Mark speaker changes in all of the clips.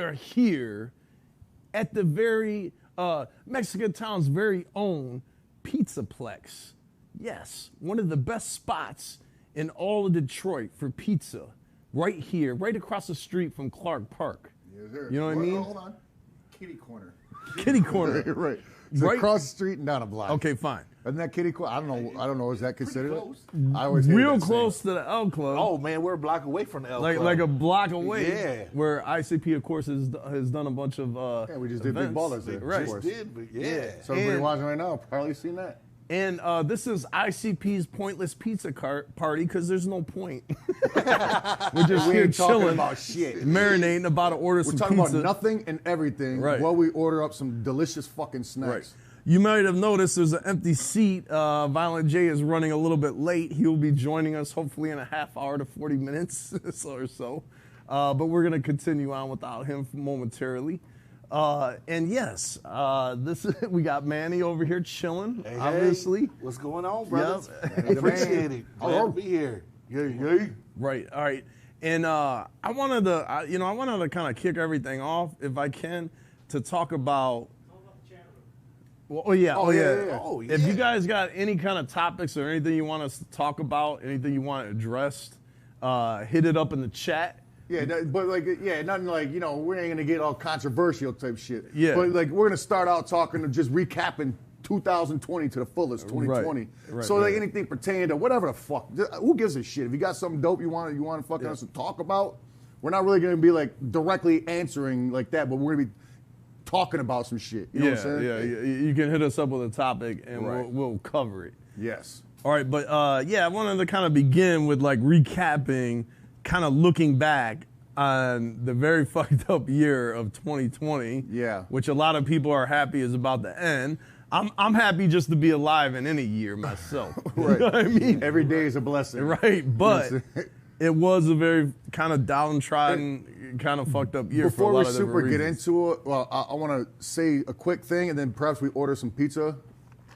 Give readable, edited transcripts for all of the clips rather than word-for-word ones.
Speaker 1: are here at the very Mexican Town's very own Pizzaplex. Yes, one of the best spots in all of Detroit for pizza. Right here, right across the street from Clark Park.
Speaker 2: Yes, sir.
Speaker 1: You know what I mean?
Speaker 2: Hold on. Kitty corner.
Speaker 1: Kitty corner.
Speaker 2: Right. It's
Speaker 1: Right.
Speaker 2: across the street and down a block.
Speaker 1: Okay, fine.
Speaker 2: Isn't that kitty corner? I don't know. Is that considered it? I always hated
Speaker 1: Real
Speaker 2: that saying.
Speaker 1: close to the L Club.
Speaker 3: Oh man, we're a block away from the L Club.
Speaker 1: Like a block away.
Speaker 3: Yeah.
Speaker 1: Where ICP, of course, has done a bunch of
Speaker 2: Yeah, we just did Big
Speaker 1: events.
Speaker 2: Ballers there.
Speaker 1: Right.
Speaker 2: Of course.
Speaker 3: did, but yeah.
Speaker 2: So everybody
Speaker 1: And-
Speaker 2: watching right now probably seen that.
Speaker 1: And this is ICP's pointless pizza party because there's no point. We're just
Speaker 2: We
Speaker 1: here
Speaker 2: ain't talking
Speaker 1: chilling,
Speaker 2: about shit.
Speaker 1: marinating, about to order
Speaker 2: We're
Speaker 1: some
Speaker 2: talking
Speaker 1: pizza.
Speaker 2: about nothing and everything
Speaker 1: Right.
Speaker 2: while we order up some delicious fucking snacks.
Speaker 1: Right. You might have noticed there's an empty seat. Violent J is running a little bit late. He will be joining us hopefully in a half hour to 40 minutes or so. But we're going to continue on without him momentarily. And yes, we got Manny over here chilling,
Speaker 3: Hey,
Speaker 1: obviously.
Speaker 3: hey, what's going on, brothers?
Speaker 1: Yep.
Speaker 3: We appreciate it. Glad
Speaker 2: Hello.
Speaker 3: to be here. Yay.
Speaker 1: Right. All right. And I wanted to kind of kick everything off, if I can, to talk about. Well, oh yeah.
Speaker 3: Oh,
Speaker 1: If
Speaker 3: yeah.
Speaker 1: you guys got any kind of topics or anything you want us to talk about, anything you want addressed, hit it up in the chat.
Speaker 2: Yeah, but nothing like, we ain't gonna get all controversial type shit.
Speaker 1: Yeah.
Speaker 2: But like, we're gonna start out talking of just recapping 2020 to the fullest, 2020.
Speaker 1: Right,
Speaker 2: So like
Speaker 1: right.
Speaker 2: anything pertaining to whatever the fuck, who gives a shit? If you got something dope you want fucking us to talk about, we're not really gonna be like directly answering like that, but we're gonna be talking about some shit. You know what I'm saying?
Speaker 1: Yeah. You can hit us up with a topic and
Speaker 2: Right.
Speaker 1: we'll cover it.
Speaker 2: Yes.
Speaker 1: All right, but I wanted to kind of begin with like recapping, kind of looking back on the very fucked up year of 2020.
Speaker 2: Yeah.
Speaker 1: Which a lot of people are happy is about to end. I'm happy just to be alive in any year myself.
Speaker 2: Right.
Speaker 1: You know what I mean?
Speaker 2: Every day is a blessing.
Speaker 1: Right, but
Speaker 2: You know what I'm saying?
Speaker 1: it was a very kind of downtrodden, kind of fucked up year for a
Speaker 2: Before
Speaker 1: lot
Speaker 2: we
Speaker 1: of
Speaker 2: super
Speaker 1: different
Speaker 2: get
Speaker 1: reasons.
Speaker 2: into it, well, I want to say a quick thing, and then perhaps we order some pizza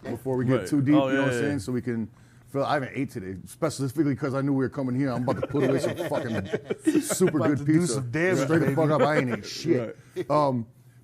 Speaker 2: before we get
Speaker 1: Right.
Speaker 2: too deep.
Speaker 1: Oh,
Speaker 2: you know
Speaker 1: yeah,
Speaker 2: what I'm
Speaker 1: yeah.
Speaker 2: saying? So we can. I haven't ate today, specifically because I knew we were coming here. I'm about to put away some fucking super
Speaker 3: About
Speaker 2: good
Speaker 3: to do
Speaker 2: pizza.
Speaker 3: some damage,
Speaker 2: Straight the
Speaker 3: baby.
Speaker 2: fuck up, I ain't ate shit.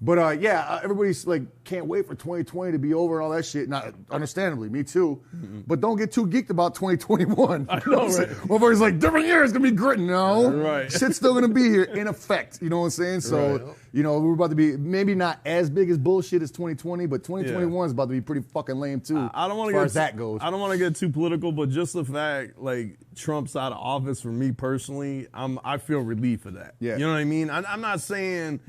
Speaker 2: Everybody's like can't wait for 2020 to be over and all that shit. Not understandably, me too. But don't get too geeked about 2021. I
Speaker 1: know, right?
Speaker 2: Motherfuckers like different year is gonna be great. No,
Speaker 1: Right.
Speaker 2: shit's still gonna be here in effect. You know what I'm saying? So
Speaker 1: Right.
Speaker 2: we're about to be maybe not as big as bullshit as 2020, but 2021 is about to be pretty fucking lame too.
Speaker 1: I don't want
Speaker 2: as
Speaker 1: to
Speaker 2: far
Speaker 1: get
Speaker 2: as that goes.
Speaker 1: I don't want to get too political, but just the fact like Trump's out of office for me personally, I feel relief of that.
Speaker 2: Yeah.
Speaker 1: You know what I mean? I'm not saying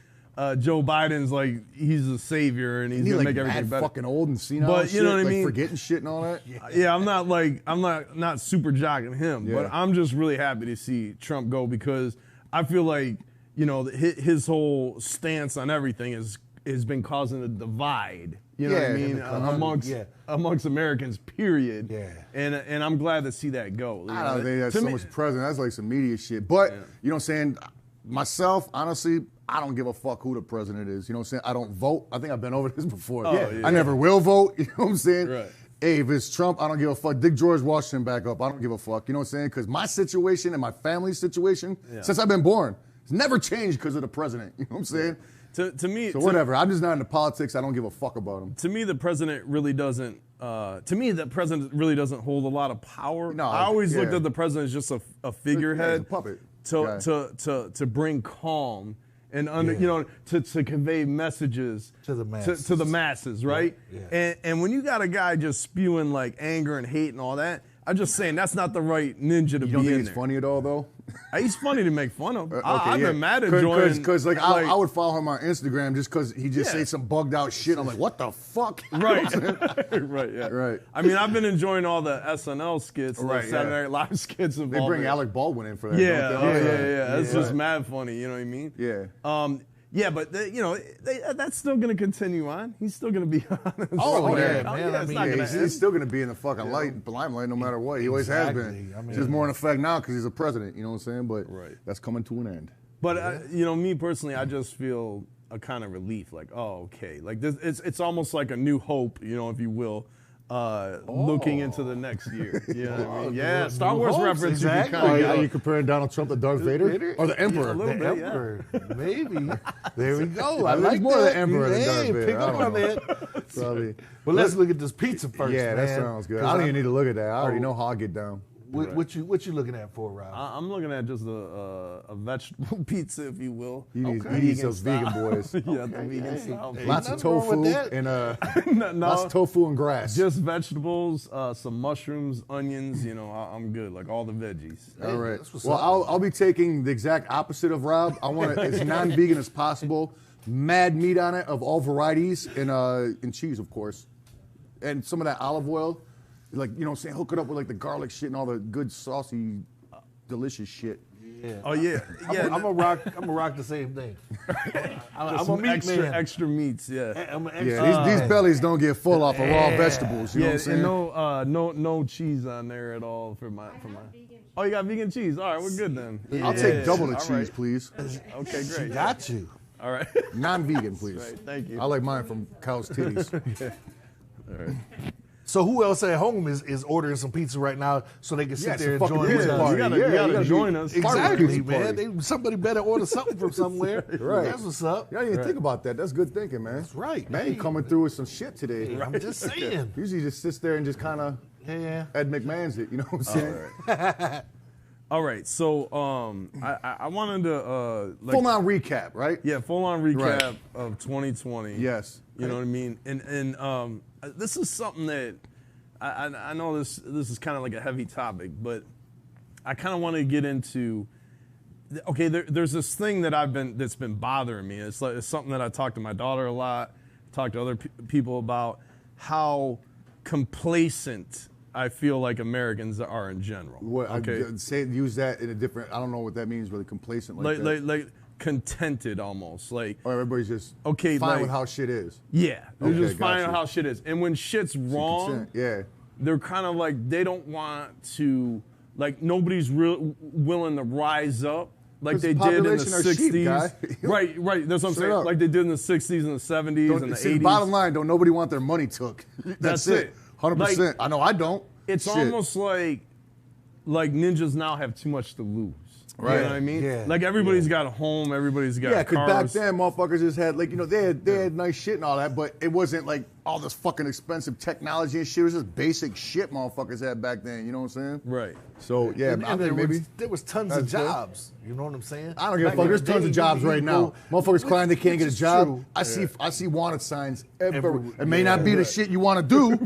Speaker 1: Joe Biden's like he's a savior and he's
Speaker 2: He's
Speaker 1: gonna
Speaker 2: like
Speaker 1: make everything
Speaker 2: mad
Speaker 1: better.
Speaker 2: fucking old and senile.
Speaker 1: But
Speaker 2: and
Speaker 1: you know
Speaker 2: shit,
Speaker 1: what I
Speaker 2: like
Speaker 1: mean?
Speaker 2: Forgetting shit and all that.
Speaker 1: Yeah, I'm not super jocking him,
Speaker 2: Yeah.
Speaker 1: but I'm just really happy to see Trump go because I feel like his whole stance on everything has been causing a divide. You know what I
Speaker 2: Yeah,
Speaker 1: mean?
Speaker 2: in the country.
Speaker 1: Amongst Americans, period.
Speaker 3: Yeah.
Speaker 1: And I'm glad to see that go. You
Speaker 2: I don't
Speaker 1: know,
Speaker 2: think that's
Speaker 1: to
Speaker 2: so
Speaker 1: me-
Speaker 2: much president. That's like some media shit. But, you know what I'm saying? Myself, honestly, I don't give a fuck who the president is. You know what I'm saying? I don't vote. I think I've been over this before.
Speaker 1: Oh, yeah.
Speaker 2: I never will vote. You know what I'm saying?
Speaker 1: Right.
Speaker 2: Hey, if it's Trump, I don't give a fuck. Dick George Washington back up. I don't give a fuck. You know what I'm saying? Because my situation and my family's situation, since I've been born, it's never changed because of the president. You know what I'm saying?
Speaker 1: To me,
Speaker 2: So whatever. I'm just not into politics. I don't give a fuck about him.
Speaker 1: to me, the president really doesn't. The president really doesn't hold a lot of power.
Speaker 2: No,
Speaker 1: I always looked
Speaker 2: yeah.
Speaker 1: at the president as just a figurehead,
Speaker 2: a puppet guy.
Speaker 1: to bring calm and to convey messages
Speaker 3: To the masses.
Speaker 1: to the masses, right?
Speaker 3: Yeah.
Speaker 1: And when you got a guy just spewing like anger and hate and all that, I'm just saying that's not the right ninja to
Speaker 2: You don't
Speaker 1: be
Speaker 2: think
Speaker 1: in
Speaker 2: it's
Speaker 1: there.
Speaker 2: funny at all, though?
Speaker 1: He's funny to make fun of.
Speaker 2: Okay,
Speaker 1: I've
Speaker 2: yeah.
Speaker 1: been mad at Jordan
Speaker 2: Because I would follow him on Instagram just because he just say some bugged out shit. I'm like, what the fuck?
Speaker 1: Right, right, yeah.
Speaker 2: Right.
Speaker 1: I mean, I've been enjoying all the SNL skits,
Speaker 2: Right,
Speaker 1: the
Speaker 2: yeah.
Speaker 1: Saturday Night Live skits of
Speaker 2: They
Speaker 1: all
Speaker 2: bring
Speaker 1: the-
Speaker 2: Alec Baldwin in for that.
Speaker 1: Yeah,
Speaker 2: don't they?
Speaker 1: yeah. It's just
Speaker 2: Right.
Speaker 1: mad funny. You know what I mean?
Speaker 2: Yeah.
Speaker 1: Yeah, but that's still going to continue on. He's still going to be on.
Speaker 2: Oh, yeah,
Speaker 3: man.
Speaker 1: it's
Speaker 3: I
Speaker 1: not
Speaker 3: mean,
Speaker 1: gonna
Speaker 2: He's
Speaker 1: end.
Speaker 2: still going to be in the fucking limelight no matter what. He always has
Speaker 3: Exactly.
Speaker 2: been.
Speaker 3: I mean-
Speaker 2: Just more in effect now because he's a president. You know what I'm saying? But
Speaker 1: Right.
Speaker 2: that's coming to an end.
Speaker 1: But me personally, I just feel a kind of relief. Like, oh, okay. Like this, it's almost like a new hope, if you will, looking into the next year. You know what I mean? Yeah,
Speaker 3: New
Speaker 1: Star Wars
Speaker 3: hopes,
Speaker 1: reference.
Speaker 3: exactly.
Speaker 1: You can kinda
Speaker 2: Are
Speaker 1: get.
Speaker 2: you comparing Donald Trump to Darth Vader? Or the Emperor?
Speaker 1: a little
Speaker 3: The
Speaker 1: bit, yeah.
Speaker 3: Emperor, maybe. There we go. I
Speaker 2: There's
Speaker 3: like
Speaker 2: more
Speaker 3: that.
Speaker 2: the Emperor than Darth
Speaker 3: Hey,
Speaker 2: Vader.
Speaker 3: pick
Speaker 2: I
Speaker 3: up
Speaker 2: don't
Speaker 3: on
Speaker 2: know.
Speaker 3: that.
Speaker 2: Probably.
Speaker 3: But let's look at this pizza first,
Speaker 2: Yeah,
Speaker 3: man.
Speaker 2: that sounds good.
Speaker 3: 'Cause
Speaker 2: I don't even need to look at that. I already
Speaker 3: Oh.
Speaker 2: know how I get down.
Speaker 3: What you looking at for, Rob?
Speaker 1: I'm looking at just a vegetable pizza, if you will.
Speaker 2: He needs,
Speaker 3: Okay.
Speaker 2: he needs
Speaker 1: Vegan
Speaker 2: those vegan
Speaker 1: style.
Speaker 2: boys.
Speaker 1: Yeah, the vegan style.
Speaker 3: Hey,
Speaker 2: Lots of
Speaker 3: nothing wrong
Speaker 2: tofu
Speaker 3: with that.
Speaker 2: and
Speaker 1: No,
Speaker 2: lots of tofu and grass.
Speaker 1: just vegetables, some mushrooms, onions. I'm good. Like all the veggies.
Speaker 2: All right.
Speaker 3: that's what's
Speaker 2: Well,
Speaker 3: up.
Speaker 2: I'll be taking the exact opposite of Rob. I want it as non-vegan as possible. Mad meat on it of all varieties and cheese, of course, and some of that olive oil. Like, you know what I'm saying? Hook it up with like the garlic shit and all the good saucy, delicious shit.
Speaker 3: Yeah.
Speaker 1: Oh yeah, yeah.
Speaker 3: I'm a rock the same thing. I'm a
Speaker 1: some
Speaker 3: meat
Speaker 1: extra
Speaker 3: man.
Speaker 1: extra meats. Yeah.
Speaker 3: I'm an
Speaker 2: Yeah,
Speaker 3: extra.
Speaker 2: these bellies don't get full off of raw vegetables. You know
Speaker 1: Yeah,
Speaker 2: what I'm
Speaker 1: and
Speaker 2: saying?
Speaker 1: no cheese on there at all for my. Oh, you got vegan cheese. All right, we're good then.
Speaker 2: I'll take double the
Speaker 1: all
Speaker 2: cheese,
Speaker 1: right.
Speaker 2: please.
Speaker 1: Okay, great.
Speaker 3: Got you.
Speaker 1: All right.
Speaker 2: Non-vegan, please.
Speaker 1: Right, thank you.
Speaker 2: I like mine from cow's titties.
Speaker 1: All right.
Speaker 3: So who else at home is ordering some pizza right now so they can sit
Speaker 2: Yeah, it's
Speaker 3: there
Speaker 2: a
Speaker 3: and
Speaker 2: fucking
Speaker 3: join
Speaker 2: pizza
Speaker 3: with us?
Speaker 2: party.
Speaker 1: You gotta,
Speaker 2: Yeah,
Speaker 1: you gotta
Speaker 2: you gotta
Speaker 1: join
Speaker 2: be-
Speaker 1: us.
Speaker 3: Exactly,
Speaker 2: Pizza
Speaker 3: man.
Speaker 2: party.
Speaker 3: Somebody better order something from somewhere.
Speaker 2: Right.
Speaker 3: That's what's up.
Speaker 2: You don't even think about that. That's good thinking, man. That's
Speaker 3: right.
Speaker 2: Man,
Speaker 3: Hey.
Speaker 2: you coming through with some shit today.
Speaker 3: I'm just saying.
Speaker 2: Usually just sits there and just kind of
Speaker 3: Yeah.
Speaker 2: Ed McMahon's it. You know what I'm saying?
Speaker 1: All right. So I wanted to
Speaker 2: Full on recap, right?
Speaker 1: yeah, full on recap
Speaker 2: Right.
Speaker 1: of 2020.
Speaker 2: Yes.
Speaker 1: You know what I mean? And this is something that I know this is kind of like a heavy topic, but I kind of want to get into. Okay, there's this thing that's been bothering me. It's something that I talk to my daughter a lot, talk to other people about how complacent I feel like Americans are in general.
Speaker 2: What?
Speaker 1: Okay,
Speaker 2: Use that in a different. I don't know what that means. Really complacent like that.
Speaker 1: like contented almost like.
Speaker 2: Or everybody's just
Speaker 1: Okay,
Speaker 2: fine
Speaker 1: like-
Speaker 2: with how shit is.
Speaker 1: Yeah, they're
Speaker 2: Okay,
Speaker 1: just finding out
Speaker 2: gotcha.
Speaker 1: how shit is. And when shit's wrong,
Speaker 2: Consent, yeah.
Speaker 1: they're kind of like, they don't want to, like, nobody's willing to rise up like
Speaker 2: 'Cause
Speaker 1: they
Speaker 2: the
Speaker 1: did in the
Speaker 2: population are sheep,
Speaker 1: 60s.
Speaker 2: guy.
Speaker 1: Right, that's what I'm
Speaker 2: Straight
Speaker 1: saying.
Speaker 2: up.
Speaker 1: Like they did in the 60s and the 70s and the
Speaker 2: See,
Speaker 1: 80s.
Speaker 2: bottom line, don't nobody want their money took. That's it. 100%.
Speaker 1: Like,
Speaker 2: I know I don't.
Speaker 1: It's
Speaker 2: Shit.
Speaker 1: almost like ninjas now have too much to lose. You
Speaker 2: Right.
Speaker 1: know what I mean?
Speaker 3: Yeah.
Speaker 1: Like everybody's got a home, everybody's got
Speaker 2: Yeah, because back
Speaker 1: cars.
Speaker 2: then, motherfuckers just had, like, you know, they had nice shit and all that, but it wasn't like all this fucking expensive technology and shit. It was just basic shit motherfuckers had back then. You know what I'm saying?
Speaker 1: Right.
Speaker 2: So, yeah,
Speaker 3: And
Speaker 2: I
Speaker 3: there,
Speaker 2: think maybe.
Speaker 3: there was tons
Speaker 2: That's
Speaker 3: of
Speaker 2: good.
Speaker 3: jobs. You know what I'm saying?
Speaker 2: I don't give a
Speaker 3: Back
Speaker 2: fuck.
Speaker 3: in
Speaker 2: There's
Speaker 3: the
Speaker 2: tons
Speaker 3: day,
Speaker 2: of jobs
Speaker 3: you
Speaker 2: right now.
Speaker 3: go-
Speaker 2: Motherfuckers crying they can't
Speaker 3: which
Speaker 2: get a
Speaker 3: is
Speaker 2: job.
Speaker 3: true.
Speaker 2: I see wanted signs everywhere.
Speaker 3: Everywhere.
Speaker 2: It may not be the shit you want to do. You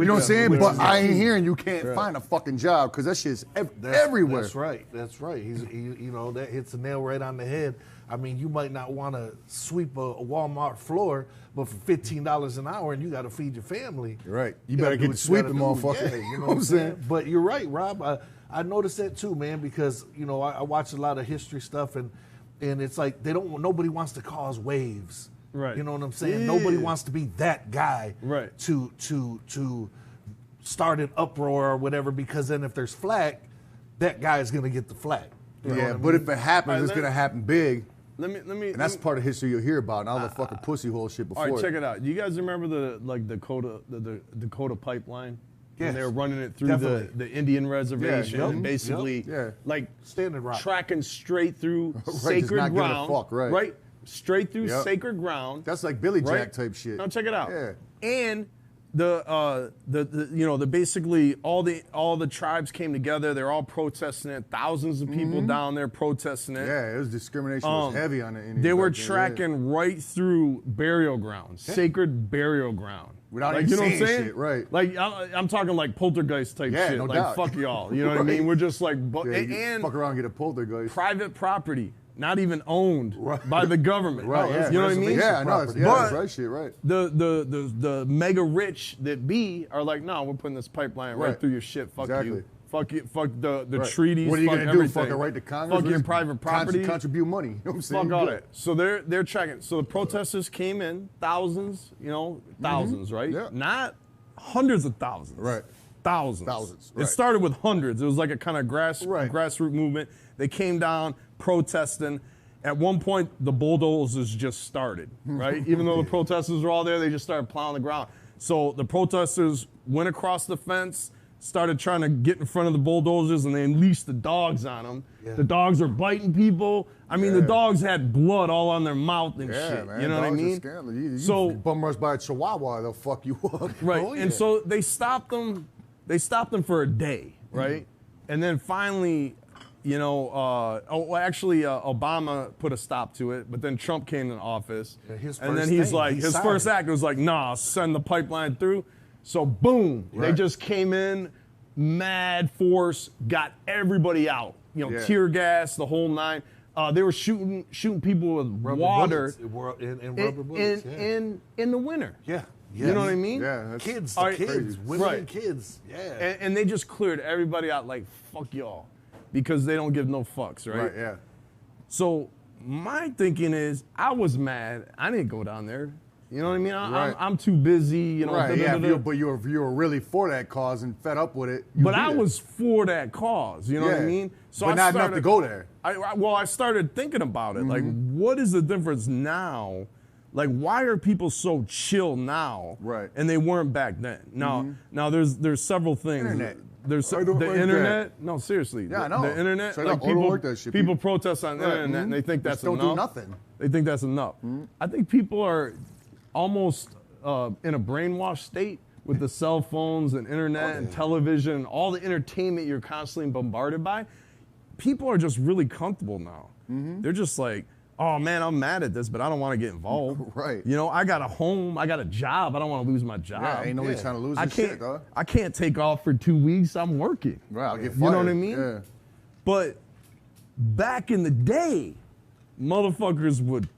Speaker 2: know what I'm saying? But I ain't hearing you can't find a fucking job because that shit's everywhere.
Speaker 3: That's right. That's right. That hits the nail right on the head. I mean, you might not want to sweep a Walmart floor, but for $15 an hour, and you got to feed your family.
Speaker 2: Right. You
Speaker 3: gotta
Speaker 2: better
Speaker 3: do
Speaker 2: get
Speaker 3: what
Speaker 2: to
Speaker 3: you gotta
Speaker 2: sweeping,
Speaker 3: do.
Speaker 2: motherfucker.
Speaker 3: Yeah, you know
Speaker 2: You know
Speaker 3: what I'm saying? But you're right, Rob. I noticed that too, man, because I watch a lot of history stuff, and it's like nobody wants to cause waves.
Speaker 1: Right.
Speaker 3: You know what I'm saying?
Speaker 1: Yeah.
Speaker 3: Nobody wants to be that guy.
Speaker 1: Right.
Speaker 3: To start an uproar or whatever, because then if there's flack, that guy is gonna get the flack. You know
Speaker 2: Yeah,
Speaker 3: what I
Speaker 2: but
Speaker 3: mean?
Speaker 2: if it happens,
Speaker 1: Right,
Speaker 2: it's gonna happen big,
Speaker 1: Let me.
Speaker 2: and that's part of history you'll hear about. And all the fucking pussy hole shit before.
Speaker 1: All right, check it out. Do you guys remember the Dakota pipeline?
Speaker 3: Yes.
Speaker 1: When they were running it through
Speaker 3: Definitely.
Speaker 1: the Indian reservation,
Speaker 2: yep,
Speaker 1: and basically,
Speaker 2: yep, yeah.
Speaker 1: like
Speaker 3: Standing Rock.
Speaker 1: tracking straight through
Speaker 2: just
Speaker 1: sacred
Speaker 2: not giving a
Speaker 1: ground,
Speaker 2: fuck, right.
Speaker 1: Straight through
Speaker 2: Yep.
Speaker 1: sacred ground.
Speaker 2: That's like Billy Jack
Speaker 1: right?
Speaker 2: type shit.
Speaker 1: Now check it out.
Speaker 2: Yeah.
Speaker 1: And the basically all the tribes came together. They're all protesting it. Thousands of people down there protesting it.
Speaker 2: Yeah, it was discrimination was heavy on the Indians.
Speaker 1: They were
Speaker 2: back then, yeah.
Speaker 1: tracking right through burial grounds, sacred burial ground.
Speaker 2: Without
Speaker 1: like,
Speaker 2: even
Speaker 1: you know what I'm
Speaker 2: saying
Speaker 1: saying?
Speaker 2: shit, right.
Speaker 1: Like I'm talking like poltergeist type
Speaker 2: Yeah,
Speaker 1: shit.
Speaker 2: no
Speaker 1: like
Speaker 2: doubt.
Speaker 1: fuck y'all. You know what I mean?
Speaker 2: Right.
Speaker 1: We're just like
Speaker 2: Yeah, you
Speaker 1: and
Speaker 2: fuck around and get a poltergeist.
Speaker 1: private property, not even owned by the government.
Speaker 2: Right, yeah.
Speaker 1: You know what I mean?
Speaker 2: Yeah, I know. That's,
Speaker 3: property.
Speaker 2: yeah,
Speaker 1: But-
Speaker 2: that's right shit, right.
Speaker 1: The mega rich that be are like, no, we're putting this pipeline right
Speaker 2: Right.
Speaker 1: through your shit. Fuck
Speaker 2: Exactly.
Speaker 1: you. Fuck you. Fuck the
Speaker 2: Right.
Speaker 1: treaties.
Speaker 2: What are you
Speaker 1: fuck
Speaker 2: gonna do?
Speaker 1: everything.
Speaker 2: Fucking write to Congress?
Speaker 1: Fuck your
Speaker 2: Just
Speaker 1: private property.
Speaker 2: Contribute money. You know what I'm saying?
Speaker 1: Fuck all
Speaker 2: Good.
Speaker 1: that. So they're tracking. So the protesters came in, thousands, thousands, right?
Speaker 2: Yeah.
Speaker 1: Not hundreds of thousands.
Speaker 2: Right.
Speaker 1: Thousands.
Speaker 2: Thousands,
Speaker 1: It
Speaker 2: right.
Speaker 1: started with hundreds. It was like a kind of
Speaker 2: Right.
Speaker 1: grassroots movement. They came down protesting. At one point, the bulldozers just started, right? Even though the protesters were all there, they just started plowing the ground. So the protesters went across the fence, started trying to get in front of the bulldozers, and they unleashed the dogs on them.
Speaker 3: Yeah.
Speaker 1: The dogs are biting people. I mean, the dogs had blood all on their mouth and shit.
Speaker 2: Man,
Speaker 1: You know what I
Speaker 2: dogs are
Speaker 1: mean?
Speaker 2: scandalous. You
Speaker 1: So-
Speaker 2: bum rushed by a chihuahua, they'll fuck you up.
Speaker 1: Right.
Speaker 3: Oh, yeah.
Speaker 1: And so they stopped them. They stopped them for a day, right? And then finally, Obama put a stop to it, but then Trump came in office.
Speaker 3: Yeah, his
Speaker 1: and then
Speaker 3: first
Speaker 1: he's
Speaker 3: thing,
Speaker 1: like,
Speaker 3: he
Speaker 1: his
Speaker 3: signed
Speaker 1: first
Speaker 3: it.
Speaker 1: act was like, nah, send the pipeline through. So boom, they
Speaker 2: Right.
Speaker 1: just came in, mad force, got everybody out.
Speaker 2: Yeah.
Speaker 1: Tear gas, the whole nine. They were shooting people with
Speaker 3: Rubber
Speaker 1: water
Speaker 3: bullets, and rubber bullets.
Speaker 1: in the winter.
Speaker 3: Yeah.
Speaker 1: You know what I mean?
Speaker 2: Yeah, that's
Speaker 3: Kids,
Speaker 1: All right,
Speaker 3: kids,
Speaker 2: crazy.
Speaker 3: women
Speaker 1: Right.
Speaker 3: and kids. Yeah.
Speaker 1: And they just cleared everybody out like, fuck y'all. Because they don't give no fucks, right?
Speaker 2: Right, yeah.
Speaker 1: So my thinking is, I was mad. I didn't go down there. You know what I mean?
Speaker 2: Right.
Speaker 1: I'm too busy.
Speaker 2: Right, yeah,
Speaker 1: da-da-da-da.
Speaker 2: but you were really for that cause and fed up with it.
Speaker 1: But I was for that cause. You know what I
Speaker 2: Yeah.
Speaker 1: mean? So
Speaker 2: But
Speaker 1: I
Speaker 2: not enough to
Speaker 1: started-
Speaker 2: go there.
Speaker 1: I started thinking about it. Like, what is the difference now? Like, why are people so chill now?
Speaker 2: Right.
Speaker 1: And they weren't back then. Now there's several things.
Speaker 2: Internet.
Speaker 1: There's
Speaker 2: I don't
Speaker 1: the
Speaker 2: like
Speaker 1: internet. No, seriously.
Speaker 2: Yeah, I
Speaker 1: the,
Speaker 2: know.
Speaker 1: The internet.
Speaker 2: Straight
Speaker 1: like
Speaker 2: up, I don't
Speaker 1: people,
Speaker 2: like that shit.
Speaker 1: people protest on the
Speaker 2: Right,
Speaker 1: internet and they think that's
Speaker 2: Just don't
Speaker 1: enough.
Speaker 2: do nothing.
Speaker 1: They think that's enough. I think people are almost in a brainwashed state with the cell phones and internet and television and all the entertainment you're constantly bombarded by. People are just really comfortable now. They're just like, oh man, I'm mad at this, but I don't want to get involved.
Speaker 2: Right.
Speaker 1: You know, I got a home, I got a job, I don't want to lose my job.
Speaker 2: Yeah, ain't nobody
Speaker 3: Yeah.
Speaker 2: trying to lose
Speaker 1: I
Speaker 2: this
Speaker 1: can't.
Speaker 2: shit, dog.
Speaker 1: I can't take off for 2 weeks. I'm working.
Speaker 2: Right, I'll get fired.
Speaker 1: You know what I mean?
Speaker 2: Yeah.
Speaker 1: But back in the day, motherfuckers would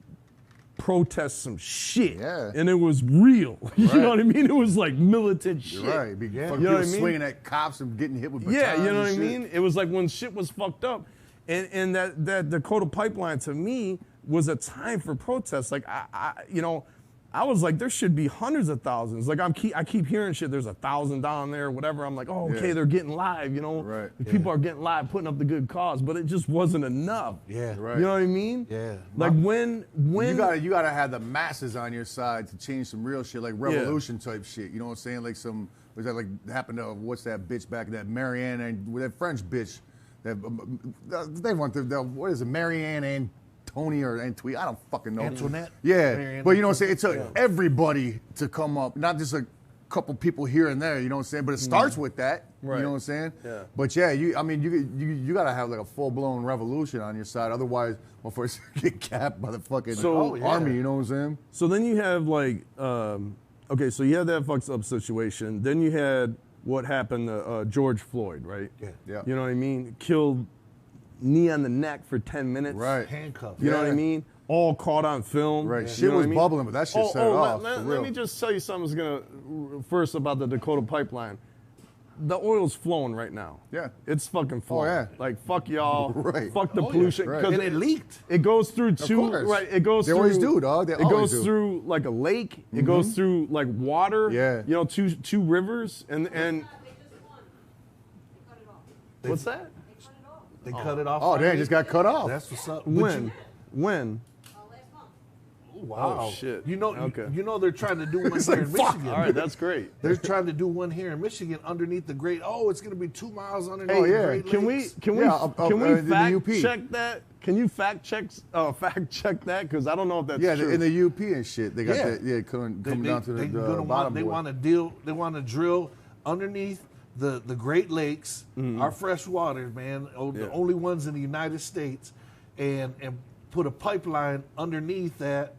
Speaker 1: protest some shit,
Speaker 2: Yeah.
Speaker 1: and it was real. You
Speaker 2: Right.
Speaker 1: know what I mean? It was like militant shit.
Speaker 2: You're right. Be
Speaker 3: Yeah.
Speaker 2: fucking
Speaker 1: You know
Speaker 2: people
Speaker 1: what I mean?
Speaker 2: swinging at cops and getting hit with batons.
Speaker 1: Yeah, you know what I
Speaker 2: and shit.
Speaker 1: mean? It was like when shit was fucked up. And that Dakota pipeline to me was a time for protests. Like I was like, there should be hundreds of thousands. Like I keep hearing shit. There's 1,000 down there, whatever. I'm like, oh, okay,
Speaker 2: Yeah.
Speaker 1: they're getting live. You know,
Speaker 2: Right.
Speaker 1: The people are getting live, putting up the good cause. But it just wasn't enough.
Speaker 3: Yeah.
Speaker 2: Right.
Speaker 1: You know what I mean?
Speaker 3: Yeah.
Speaker 1: Like when
Speaker 2: You gotta have the masses on your side to change some real shit, like revolution type shit. You know what I'm saying? Like was that like happened to what's that bitch back, that Marianne and that French bitch that they want what is it, Marianne and Tony or Antwi? I don't fucking know.
Speaker 3: Antoinette?
Speaker 2: Yeah,
Speaker 3: Marianne
Speaker 2: but you know what I'm saying? It took everybody to come up, not just a couple people here and there. You know what I'm saying? But it starts with that.
Speaker 1: Right.
Speaker 2: You know what I'm saying?
Speaker 1: Yeah.
Speaker 2: But yeah, you gotta have like a full blown revolution on your side. Otherwise, motherfuckers get capped by the fucking
Speaker 1: So-
Speaker 2: army. You know what I'm saying?
Speaker 1: So then you have like, okay, so you had that fucked up situation. Then you had what happened to George Floyd, right?
Speaker 3: Yeah.
Speaker 2: Yeah.
Speaker 1: You know what I mean? Killed, knee on the neck for 10 minutes.
Speaker 2: Right.
Speaker 3: Handcuffed.
Speaker 1: You know what I
Speaker 2: Yeah.
Speaker 1: mean? All caught on film.
Speaker 2: Right.
Speaker 1: You
Speaker 2: Shit
Speaker 1: know what
Speaker 2: was
Speaker 1: I mean?
Speaker 2: bubbling, but that shit set it off.
Speaker 1: Let
Speaker 2: for real.
Speaker 1: me just tell you something first about the Dakota pipeline. The oil's flowing right now.
Speaker 2: Yeah.
Speaker 1: It's fucking flowing.
Speaker 2: yeah.
Speaker 1: Like, fuck y'all.
Speaker 2: Right.
Speaker 1: Fuck the
Speaker 3: Oh, yeah.
Speaker 1: pollution.
Speaker 2: Right.
Speaker 1: 'Cause
Speaker 3: And it leaked.
Speaker 1: it goes through two,
Speaker 2: course.
Speaker 1: right? It goes
Speaker 2: They
Speaker 1: through.
Speaker 2: always do, dog. They
Speaker 1: it
Speaker 2: always
Speaker 1: goes
Speaker 2: do.
Speaker 1: through like a lake. It goes through like water.
Speaker 2: Yeah.
Speaker 1: You know, two rivers, and
Speaker 4: They just won. They cut it off.
Speaker 1: what's that?
Speaker 4: They cut it off.
Speaker 3: They cut it off.
Speaker 2: Oh, damn,
Speaker 3: finally.
Speaker 2: it just got cut off.
Speaker 3: That's what's up. But
Speaker 1: When? When?
Speaker 4: Last month.
Speaker 3: Wow.
Speaker 1: Oh, shit.
Speaker 3: You know,
Speaker 1: Okay.
Speaker 3: you know they're trying to do one
Speaker 2: It's
Speaker 3: here
Speaker 2: like,
Speaker 3: in
Speaker 2: fuck.
Speaker 3: Michigan.
Speaker 1: All right, that's great.
Speaker 3: They're trying to do one here in Michigan underneath the Great. Oh, it's going to be 2 miles underneath
Speaker 2: Oh,
Speaker 3: the
Speaker 2: yeah.
Speaker 3: Great
Speaker 1: Can we
Speaker 3: Lakes.
Speaker 1: can we
Speaker 2: Yeah, up
Speaker 1: can we
Speaker 2: in the
Speaker 1: fact
Speaker 2: UP.
Speaker 1: check that? Can you fact check that? Because I don't know if that's
Speaker 2: Yeah,
Speaker 1: true.
Speaker 2: in the UP and shit. They got
Speaker 3: Yeah.
Speaker 2: that. Yeah, coming down to the
Speaker 3: gonna
Speaker 2: bottom.
Speaker 3: they
Speaker 2: board.
Speaker 3: want to deal. They want to drill underneath the Great Lakes, our fresh waters, man. The
Speaker 1: Yeah.
Speaker 3: only ones in the United States, and put a pipeline underneath that.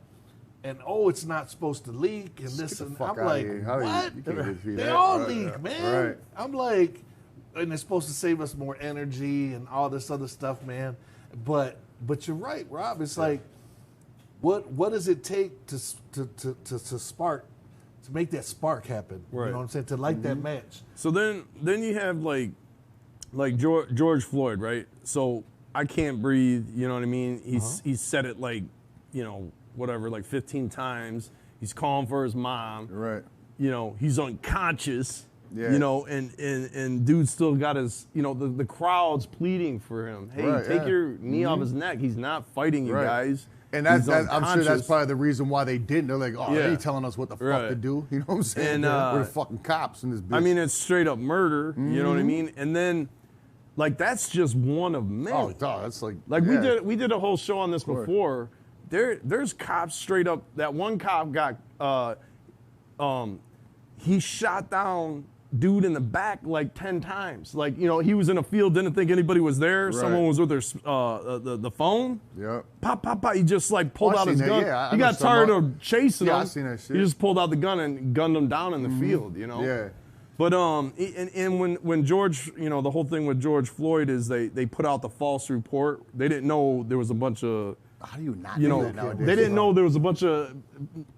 Speaker 3: And it's not supposed to leak, and this
Speaker 2: Get the
Speaker 3: and
Speaker 2: fuck
Speaker 3: I'm
Speaker 2: outta
Speaker 3: like,
Speaker 2: here. How do you-
Speaker 3: what?
Speaker 2: you can't just be
Speaker 3: They
Speaker 2: that.
Speaker 3: all
Speaker 2: Right,
Speaker 3: leak,
Speaker 2: right,
Speaker 3: man.
Speaker 2: right.
Speaker 3: I'm like, and it's supposed to save us more energy and all this other stuff, man. But you're right, Rob. It's like, what does it take to spark, to make that spark happen?
Speaker 1: Right.
Speaker 3: You know what I'm saying? To light that match.
Speaker 1: So then you have like George Floyd, right? So I can't breathe. You know what I mean? He's said it like, whatever, like 15 times. He's calling for his mom.
Speaker 2: Right.
Speaker 1: He's unconscious.
Speaker 2: Yeah.
Speaker 1: And dude still got his, the crowd's pleading for him. Hey,
Speaker 2: Right,
Speaker 1: take
Speaker 2: yeah.
Speaker 1: your knee off his neck. He's not fighting you
Speaker 2: Right.
Speaker 1: guys.
Speaker 2: And
Speaker 1: He's
Speaker 2: I'm sure that's
Speaker 1: unconscious.
Speaker 2: probably the reason why they didn't. They're like, oh,
Speaker 1: Yeah.
Speaker 2: they ain't telling us what the fuck
Speaker 1: Right.
Speaker 2: to do. You know what I'm saying?
Speaker 1: And,
Speaker 2: We're the fucking cops in this bitch.
Speaker 1: I mean, it's straight up murder. You know what I mean? And then, like, that's just one of many.
Speaker 2: oh, dog, that's like
Speaker 1: Like we did a whole show on this before. There's cops straight up. That one cop got he shot down dude in the back like 10 times. Like, you know, he was in a field, didn't think anybody was there.
Speaker 2: Right.
Speaker 1: Someone was with their the phone.
Speaker 2: Yeah.
Speaker 1: Pop, pop, pop. He just like pulled
Speaker 2: Oh, I
Speaker 1: out his
Speaker 2: seen that.
Speaker 1: gun.
Speaker 2: Yeah, I
Speaker 1: he
Speaker 2: know
Speaker 1: got
Speaker 2: some
Speaker 1: tired
Speaker 2: of-
Speaker 1: of chasing
Speaker 2: Yeah,
Speaker 1: him.
Speaker 2: I seen that shit.
Speaker 1: He just pulled out the gun and gunned him down in the field. You know.
Speaker 2: Yeah.
Speaker 1: But and when George, you know, the whole thing with George Floyd is they put out the false report. They didn't know there was a bunch of,
Speaker 2: How do you not
Speaker 1: you
Speaker 2: do
Speaker 1: know,
Speaker 2: that nowadays?
Speaker 1: they didn't know there was a bunch of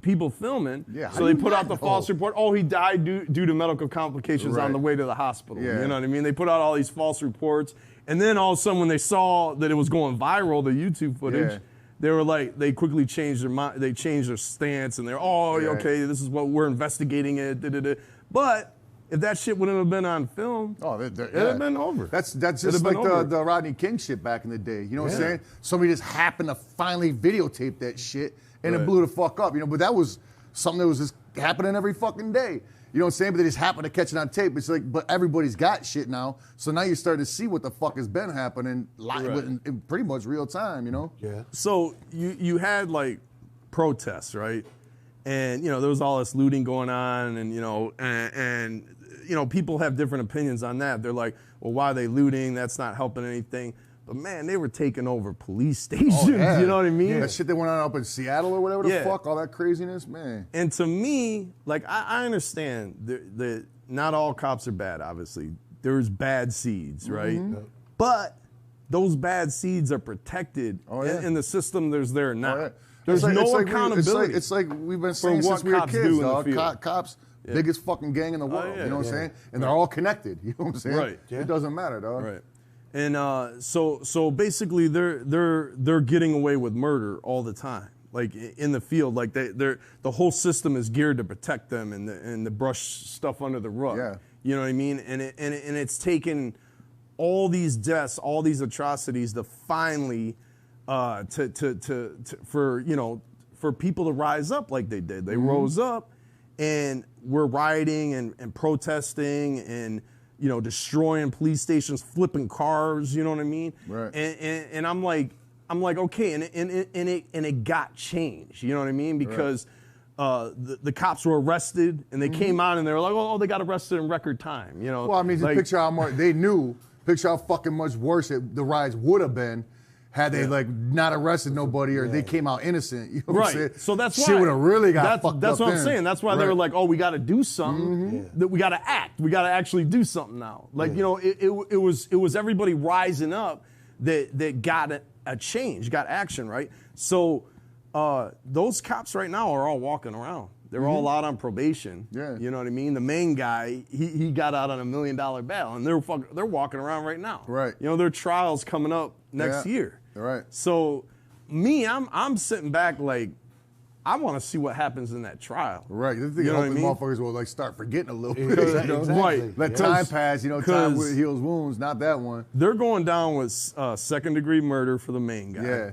Speaker 1: people filming.
Speaker 2: Yeah, how
Speaker 1: So
Speaker 2: do
Speaker 1: they
Speaker 2: you
Speaker 1: put
Speaker 2: not
Speaker 1: out the
Speaker 2: know?
Speaker 1: false report. Oh, he died due to medical complications on
Speaker 2: Right.
Speaker 1: the way to the hospital.
Speaker 2: Yeah.
Speaker 1: You know what I mean? They put out all these false reports, and then all of a sudden when they saw that it was going viral, the YouTube footage.
Speaker 2: Yeah.
Speaker 1: They were like, they quickly changed their mind. They changed their stance, and they're, oh,
Speaker 2: Yeah.
Speaker 1: okay, this is what we're investigating it. Da, da, da. But if that shit wouldn't have been on film,
Speaker 2: Oh,
Speaker 1: it'd have been over.
Speaker 2: That's
Speaker 1: It'd
Speaker 2: just
Speaker 1: have been
Speaker 2: like
Speaker 1: over.
Speaker 2: the Rodney King shit back in the day. You know what I'm
Speaker 1: Yeah.
Speaker 2: saying? Somebody just happened to finally videotape that shit, and it
Speaker 1: Right.
Speaker 2: blew the fuck up. You know, but that was something that was just happening every fucking day. You know what I'm saying? But they just happened to catch it on tape. It's like, but everybody's got shit now, so now you're starting to see what the fuck has been happening
Speaker 1: Right.
Speaker 2: in pretty much real time. You know?
Speaker 3: Yeah.
Speaker 1: So you had like protests, right? And you know there was all this looting going on, and you know and you know people have different opinions on that. They're like, well, why are they looting? That's not helping anything. But man, they were taking over police stations.
Speaker 2: Oh, yeah.
Speaker 1: You know what I mean?
Speaker 2: That shit that went on up in Seattle or whatever the
Speaker 1: Yeah.
Speaker 2: fuck, all that craziness, man.
Speaker 1: And to me, like I understand that not all cops are bad. Obviously, there's bad seeds, right?
Speaker 2: Mm-hmm.
Speaker 1: But those bad seeds are protected
Speaker 2: Oh, yeah.
Speaker 1: in the system. There now.
Speaker 2: All right.
Speaker 1: There's
Speaker 2: It's like-
Speaker 1: no
Speaker 2: it's like
Speaker 1: accountability.
Speaker 2: it's like we've been saying
Speaker 1: what
Speaker 2: since we were
Speaker 1: cops do
Speaker 2: kids,
Speaker 1: in the
Speaker 2: dog.
Speaker 1: field.
Speaker 2: Cops, biggest fucking gang in the world.
Speaker 1: yeah,
Speaker 2: you know what I'm
Speaker 3: yeah.
Speaker 2: saying? And they're all connected. You know what I'm saying?
Speaker 1: Right.
Speaker 2: It doesn't matter, dog.
Speaker 1: Right. And so basically they're getting away with murder all the time, like in the field. Like the whole system is geared to protect them and to brush stuff under the rug.
Speaker 2: Yeah.
Speaker 1: You know what I mean? And it's taken all these deaths, all these atrocities to finally for people to rise up like they did. They rose up, and we're rioting and protesting and destroying police stations, flipping cars. You know what I mean?
Speaker 2: Right.
Speaker 1: And I'm like okay, and it got changed. You know what I mean? Because the cops were arrested, and they came out and they were like, oh, they got arrested in record time. You know?
Speaker 2: Well, I mean, just
Speaker 1: like,
Speaker 2: picture how much they knew. Picture how fucking much worse the riots would have been had they like not arrested nobody or they came out innocent. You know what I'm saying?
Speaker 1: Right. So that's why
Speaker 2: shit would have really got fucked
Speaker 1: That's
Speaker 2: up
Speaker 1: what I'm
Speaker 2: then.
Speaker 1: saying. That's why they were
Speaker 2: Right.
Speaker 1: like, oh, we got to do something. That we got to act. We got to actually do something now. Like it was everybody rising up that got a change, got action, right? So those cops right now are all walking around. They're all out on probation.
Speaker 2: Yeah.
Speaker 1: You know what I mean? The main guy, he got out on $1 million bail, and they're walking around right now.
Speaker 2: Right.
Speaker 1: You know, their trial's coming up next
Speaker 2: Yeah.
Speaker 1: year.
Speaker 2: Right.
Speaker 1: So me, I'm sitting back like, I want to see what happens in that trial.
Speaker 2: Right. You think
Speaker 1: You know what I
Speaker 2: hopefully
Speaker 1: mean?
Speaker 2: motherfuckers will like start forgetting a little bit.
Speaker 3: Exactly.
Speaker 2: You know?
Speaker 3: Exactly.
Speaker 1: Right.
Speaker 2: Let time pass. You know, time
Speaker 1: 'cause-
Speaker 2: heals wounds. Not that one.
Speaker 1: They're going down with second-degree murder for the main guy.
Speaker 2: Yeah.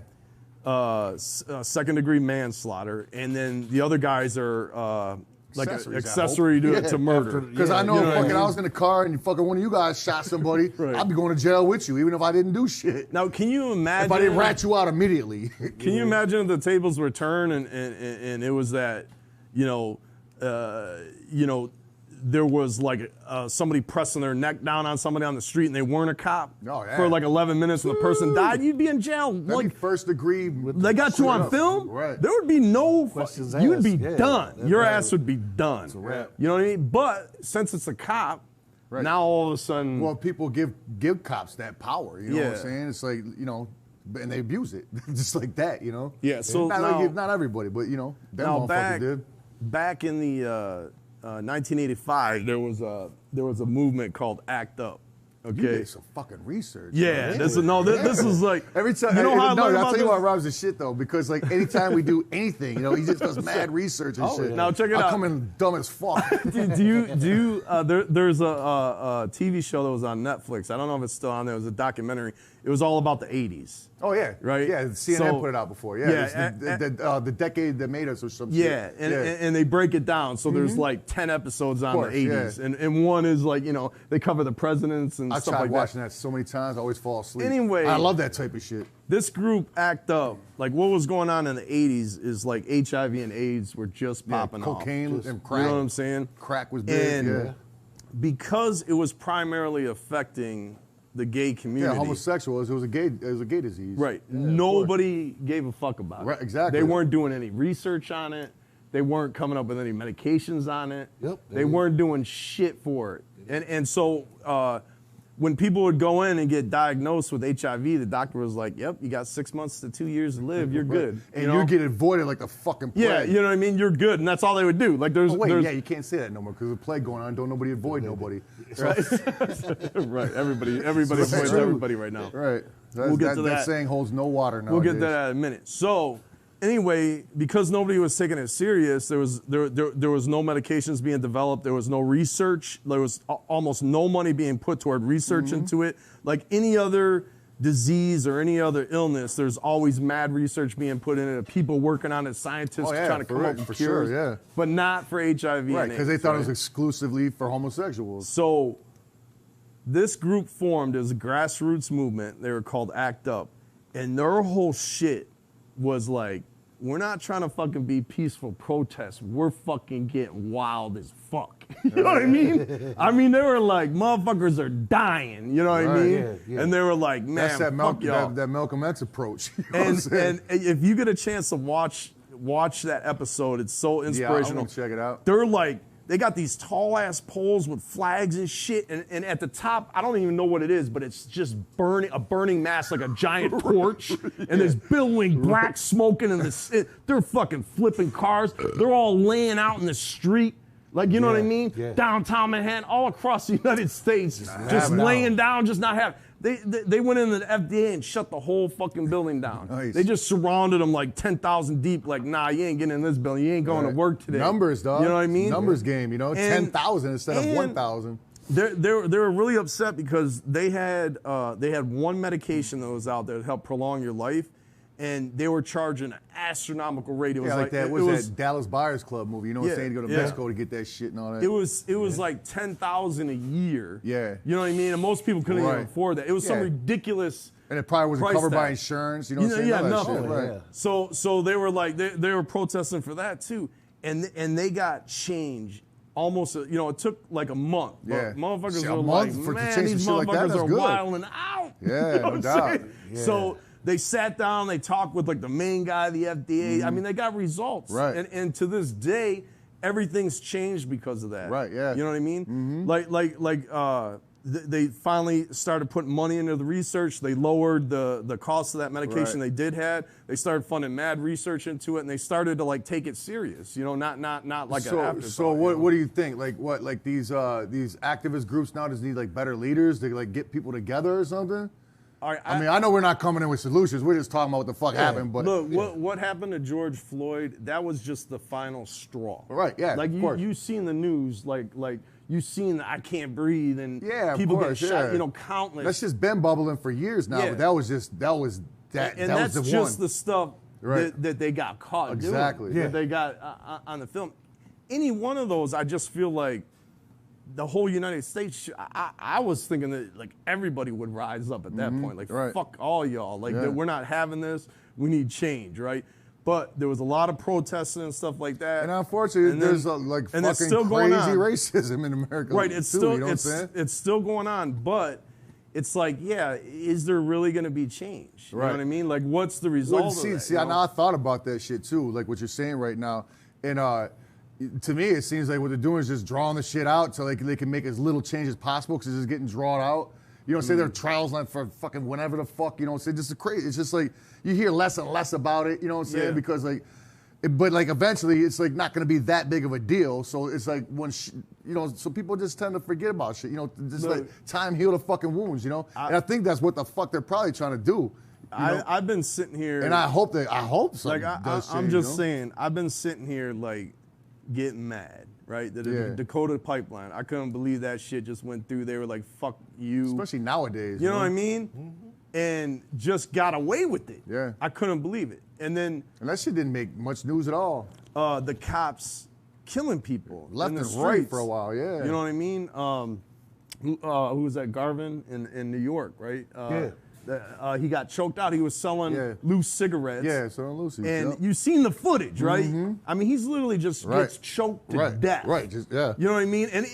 Speaker 1: Second-degree manslaughter, and then the other guys are like
Speaker 2: Accessories, I
Speaker 1: accessory
Speaker 2: hope.
Speaker 1: to murder.
Speaker 2: Because I know
Speaker 1: You know
Speaker 2: if
Speaker 1: what I
Speaker 2: fucking I
Speaker 1: mean?
Speaker 2: was in the car and fucking one of you guys shot somebody,
Speaker 1: Right.
Speaker 2: I'd be going to jail with you, even if I didn't do shit.
Speaker 1: Now, can you imagine?
Speaker 2: If I didn't rat you out immediately.
Speaker 1: Can you imagine if the tables were turned and it was that, there was like somebody pressing their neck down on somebody on the street and they weren't a cop
Speaker 2: Oh, yeah.
Speaker 1: for like 11 minutes and the person died, you'd be in jail.
Speaker 2: That'd
Speaker 1: Like,
Speaker 2: be first degree.
Speaker 1: they got you
Speaker 2: Straight
Speaker 1: on
Speaker 2: up.
Speaker 1: film,
Speaker 2: Right.
Speaker 1: there would be no,
Speaker 3: Questions
Speaker 1: you'd be
Speaker 3: asked, yeah.
Speaker 1: done.
Speaker 3: That's
Speaker 1: Your
Speaker 3: right.
Speaker 1: ass would be done.
Speaker 2: wrap.
Speaker 1: You know what I mean? But since it's a cop,
Speaker 2: Right.
Speaker 1: now all of a sudden,
Speaker 2: Well, people give cops that power. You know what I'm
Speaker 1: Yeah.
Speaker 2: saying? It's like, and they abuse it. Just like that,
Speaker 1: Yeah, so
Speaker 2: not,
Speaker 1: now-
Speaker 2: not everybody, but, them
Speaker 1: now
Speaker 2: motherfuckers
Speaker 1: back
Speaker 2: did.
Speaker 1: in the 1985, there was a movement called ACT UP.
Speaker 2: You
Speaker 1: Okay.
Speaker 2: did some fucking research.
Speaker 1: Yeah,
Speaker 2: man.
Speaker 1: this is like
Speaker 2: Every time,
Speaker 1: You know how I
Speaker 2: no,
Speaker 1: learned
Speaker 2: I'll
Speaker 1: about
Speaker 2: tell you
Speaker 1: this?
Speaker 2: why Rob's the shit though, because like anytime we do anything, he just does mad research and shit.
Speaker 1: Now check it
Speaker 2: I
Speaker 1: out.
Speaker 2: come in dumb as fuck.
Speaker 1: do you there's a TV show that was on Netflix. I don't know if it's still on there. It was a documentary. it was all about the 80s.
Speaker 2: Oh yeah,
Speaker 1: Right?
Speaker 2: Yeah, CNN
Speaker 1: So-
Speaker 2: put it out before. Yeah,
Speaker 1: Yeah,
Speaker 2: it's the decade that made us or something.
Speaker 1: Yeah, and they break it down. So there's like 10 episodes on
Speaker 2: course,
Speaker 1: the 80s.
Speaker 2: yeah.
Speaker 1: And one is like, they cover the presidents and
Speaker 2: I
Speaker 1: stuff
Speaker 2: tried
Speaker 1: like
Speaker 2: watching
Speaker 1: that.
Speaker 2: that so many times, I always fall asleep.
Speaker 1: Anyway.
Speaker 2: I love that type of shit.
Speaker 1: This group act up. Like what was going on in the 80s is like HIV and AIDS were just popping off.
Speaker 2: cocaine and crack.
Speaker 1: You know what I'm saying?
Speaker 2: Crack was big.
Speaker 1: And
Speaker 2: yeah.
Speaker 1: because it was primarily affecting the gay community.
Speaker 2: Yeah, homosexual. It was a gay disease.
Speaker 1: Right. Nobody gave a fuck about it.
Speaker 2: Right, exactly.
Speaker 1: They weren't doing any research on it. They weren't coming up with any medications on it.
Speaker 3: Yep.
Speaker 1: They weren't doing shit for it. And so when people would go in and get diagnosed with HIV, the doctor was like, "Yep, you got 6 months to 2 years to live. You're good."
Speaker 2: And
Speaker 1: you know?
Speaker 2: you get avoided like the fucking plague.
Speaker 1: Yeah, you know what I mean. You're good, and that's all they would do. Like there's,
Speaker 2: Oh, wait,
Speaker 1: there's
Speaker 2: yeah, you can't say that no more because the plague going on. Don't nobody avoid nobody.
Speaker 1: right. Everybody avoids
Speaker 2: true.
Speaker 1: everybody right now.
Speaker 2: Right.
Speaker 1: We'll get to
Speaker 2: that
Speaker 1: that.
Speaker 2: saying holds no water nowadays.
Speaker 1: We'll get to that in a minute. So, anyway, because nobody was taking it serious, there was no medications being developed. There was no research. There was almost no money being put toward research into it. Like any other disease or any other illness, there's always mad research being put in it. People working on it, scientists
Speaker 2: Oh, yeah,
Speaker 1: trying to come up
Speaker 2: for
Speaker 1: with
Speaker 2: sure,
Speaker 1: cures,
Speaker 2: yeah.
Speaker 1: but not for HIV.
Speaker 2: Right,
Speaker 1: and
Speaker 2: because they
Speaker 1: AIDS,
Speaker 2: thought it was
Speaker 1: right?
Speaker 2: exclusively for homosexuals.
Speaker 1: So this group formed as a grassroots movement. They were called ACT UP. And their whole shit was like, we're not trying to fucking be peaceful protests. We're fucking getting wild as fuck. You know what I mean? I mean, they were like, motherfuckers are dying. You know what I
Speaker 2: Right,
Speaker 1: mean?
Speaker 3: yeah.
Speaker 1: And they were like, man,
Speaker 2: That's that,
Speaker 1: fuck y'all.
Speaker 2: that Malcolm X approach. You know what I'm
Speaker 1: And,
Speaker 2: saying?
Speaker 1: and if you get a chance to watch that episode, it's so
Speaker 2: yeah, I'm
Speaker 1: inspirational.
Speaker 2: gonna check it out.
Speaker 1: They're like, they got these tall ass poles with flags and shit, and at the top, I don't even know what it is, but it's just a burning mass like a giant torch, and there's billowing black smoking, and they're fucking flipping cars. They're all laying out in the street. Like, you know what I mean?
Speaker 3: yeah.
Speaker 1: Downtown Manhattan, all across the United States, just
Speaker 2: having it
Speaker 1: laying down, just not having. They went into the FDA and shut the whole fucking building down.
Speaker 2: Nice.
Speaker 1: They just surrounded them like 10,000 deep. Like, nah, you ain't getting in this building. You ain't going to work today.
Speaker 2: Numbers, dog.
Speaker 1: You know what I mean?
Speaker 2: Numbers game, you know?
Speaker 1: And-
Speaker 2: 10,000 instead of
Speaker 1: and
Speaker 2: 1,000.
Speaker 1: They were really upset because they had one medication that was out there that helped prolong your life, and they were charging an astronomical rate. It was
Speaker 2: Yeah, like that.
Speaker 1: it
Speaker 2: Was that Dallas Buyers Club movie? You know what I'm
Speaker 1: Yeah,
Speaker 2: saying? You go to
Speaker 1: yeah.
Speaker 2: Mexico to get that shit and all that.
Speaker 1: It was like 10,000 a year.
Speaker 2: Yeah.
Speaker 1: You know what I mean? And most people couldn't even
Speaker 2: Right.
Speaker 1: afford that. It was some
Speaker 2: Yeah.
Speaker 1: ridiculous.
Speaker 2: and it probably wasn't
Speaker 1: price
Speaker 2: covered by
Speaker 1: tag.
Speaker 2: insurance. You know what I'm saying?
Speaker 1: yeah,
Speaker 2: None of that
Speaker 1: nothing.
Speaker 2: shit,
Speaker 3: Oh,
Speaker 2: right.
Speaker 3: yeah.
Speaker 1: So they were like they were protesting for that too, and they got changed. Almost, it took like a month. But
Speaker 2: Yeah.
Speaker 1: motherfuckers
Speaker 2: Shit, a
Speaker 1: were
Speaker 2: month
Speaker 1: like,
Speaker 2: for to
Speaker 1: man,
Speaker 2: change
Speaker 1: these
Speaker 2: some shit like that,
Speaker 1: motherfuckers
Speaker 2: that's
Speaker 1: are
Speaker 2: good.
Speaker 1: wilding out.
Speaker 2: Yeah,
Speaker 1: You know
Speaker 2: no
Speaker 1: what I'm
Speaker 2: doubt.
Speaker 1: saying?
Speaker 3: Yeah.
Speaker 1: So they sat down, they talked with like the main guy of the FDA. I mean, they got results.
Speaker 2: Right.
Speaker 1: And to this day, everything's changed because of that.
Speaker 2: Right, yeah.
Speaker 1: You know what I mean? They finally started putting money into the research. They lowered the cost of that medication
Speaker 2: Right.
Speaker 1: they did had. They started funding mad research into it, and they started to like take it serious. Not like an afterthought.
Speaker 2: So what do you think? Like these activist groups now just need like better leaders to like get people together or something?
Speaker 1: All right,
Speaker 2: I mean, I know we're not coming in with solutions. We're just talking about what the fuck happened. But
Speaker 1: look, what happened to George Floyd? That was just the final straw.
Speaker 2: Right, yeah,
Speaker 1: Like
Speaker 2: of course.
Speaker 1: you seen the news, like you seen the I can't breathe and
Speaker 2: yeah, of
Speaker 1: people
Speaker 2: course,
Speaker 1: get shot.
Speaker 2: yeah.
Speaker 1: Countless.
Speaker 2: That's just been bubbling for years now.
Speaker 1: Yeah.
Speaker 2: But that was that
Speaker 1: and
Speaker 2: was
Speaker 1: that's
Speaker 2: the
Speaker 1: just
Speaker 2: one.
Speaker 1: the stuff
Speaker 2: Right.
Speaker 1: that they got caught
Speaker 2: Exactly,
Speaker 1: doing.
Speaker 2: yeah.
Speaker 1: That they got on the film. Any one of those, I just feel like the whole United States. I was thinking that like everybody would rise up at that point. Like
Speaker 2: right.
Speaker 1: fuck all y'all. Like
Speaker 2: Yeah.
Speaker 1: that we're not having this. We need change, right? But there was a lot of protesting and stuff like that.
Speaker 2: And unfortunately,
Speaker 1: And then-
Speaker 2: there's like
Speaker 1: and it's
Speaker 2: fucking
Speaker 1: still going
Speaker 2: crazy
Speaker 1: on.
Speaker 2: racism in America.
Speaker 1: Right, it's
Speaker 2: too,
Speaker 1: still
Speaker 2: you know what I'm saying?
Speaker 1: it's still going on, but it's like, yeah, is there really going to be change? You
Speaker 2: Right.
Speaker 1: know what I mean? Like, what's the result
Speaker 2: Well,
Speaker 1: of that?
Speaker 2: see, I know I thought about that shit too, like what you're saying right now. And to me, it seems like what they're doing is just drawing the shit out so they can make as little change as possible because it's just getting drawn out. You know what I'm saying? There are trials like for fucking whenever the fuck, you know what I'm saying? Just crazy. It's just like you hear less and less about it, you know what I'm saying?
Speaker 1: Yeah.
Speaker 2: Because but eventually it's like not going to be that big of a deal. So it's like so people just tend to forget about shit. Just
Speaker 1: Look,
Speaker 2: like time heal the fucking wounds. And I think that's what the fuck they're probably trying to do.
Speaker 1: I've been sitting here,
Speaker 2: And I hope something
Speaker 1: like
Speaker 2: does
Speaker 1: I'm
Speaker 2: change,
Speaker 1: just saying, I've been sitting here like getting mad, right? The
Speaker 2: Yeah.
Speaker 1: Dakota pipeline, I couldn't believe that shit just went through. They were like, "Fuck you,"
Speaker 2: especially nowadays.
Speaker 1: You know what I mean? and just got away with it.
Speaker 2: Yeah.
Speaker 1: I couldn't believe it. And then
Speaker 2: And that shit didn't make much news at all.
Speaker 1: the cops killing people
Speaker 2: Left
Speaker 1: in the
Speaker 2: and right
Speaker 1: streets.
Speaker 2: for a while, yeah.
Speaker 1: You know what I mean? Who was that? Garvin in New York, right? He got choked out. He was selling loose cigarettes.
Speaker 2: Yeah, so Lucy.
Speaker 1: And you've seen the footage, right? I mean, he's literally just
Speaker 2: Right.
Speaker 1: gets choked to death.
Speaker 2: Right, just, yeah.
Speaker 1: You know what I mean? And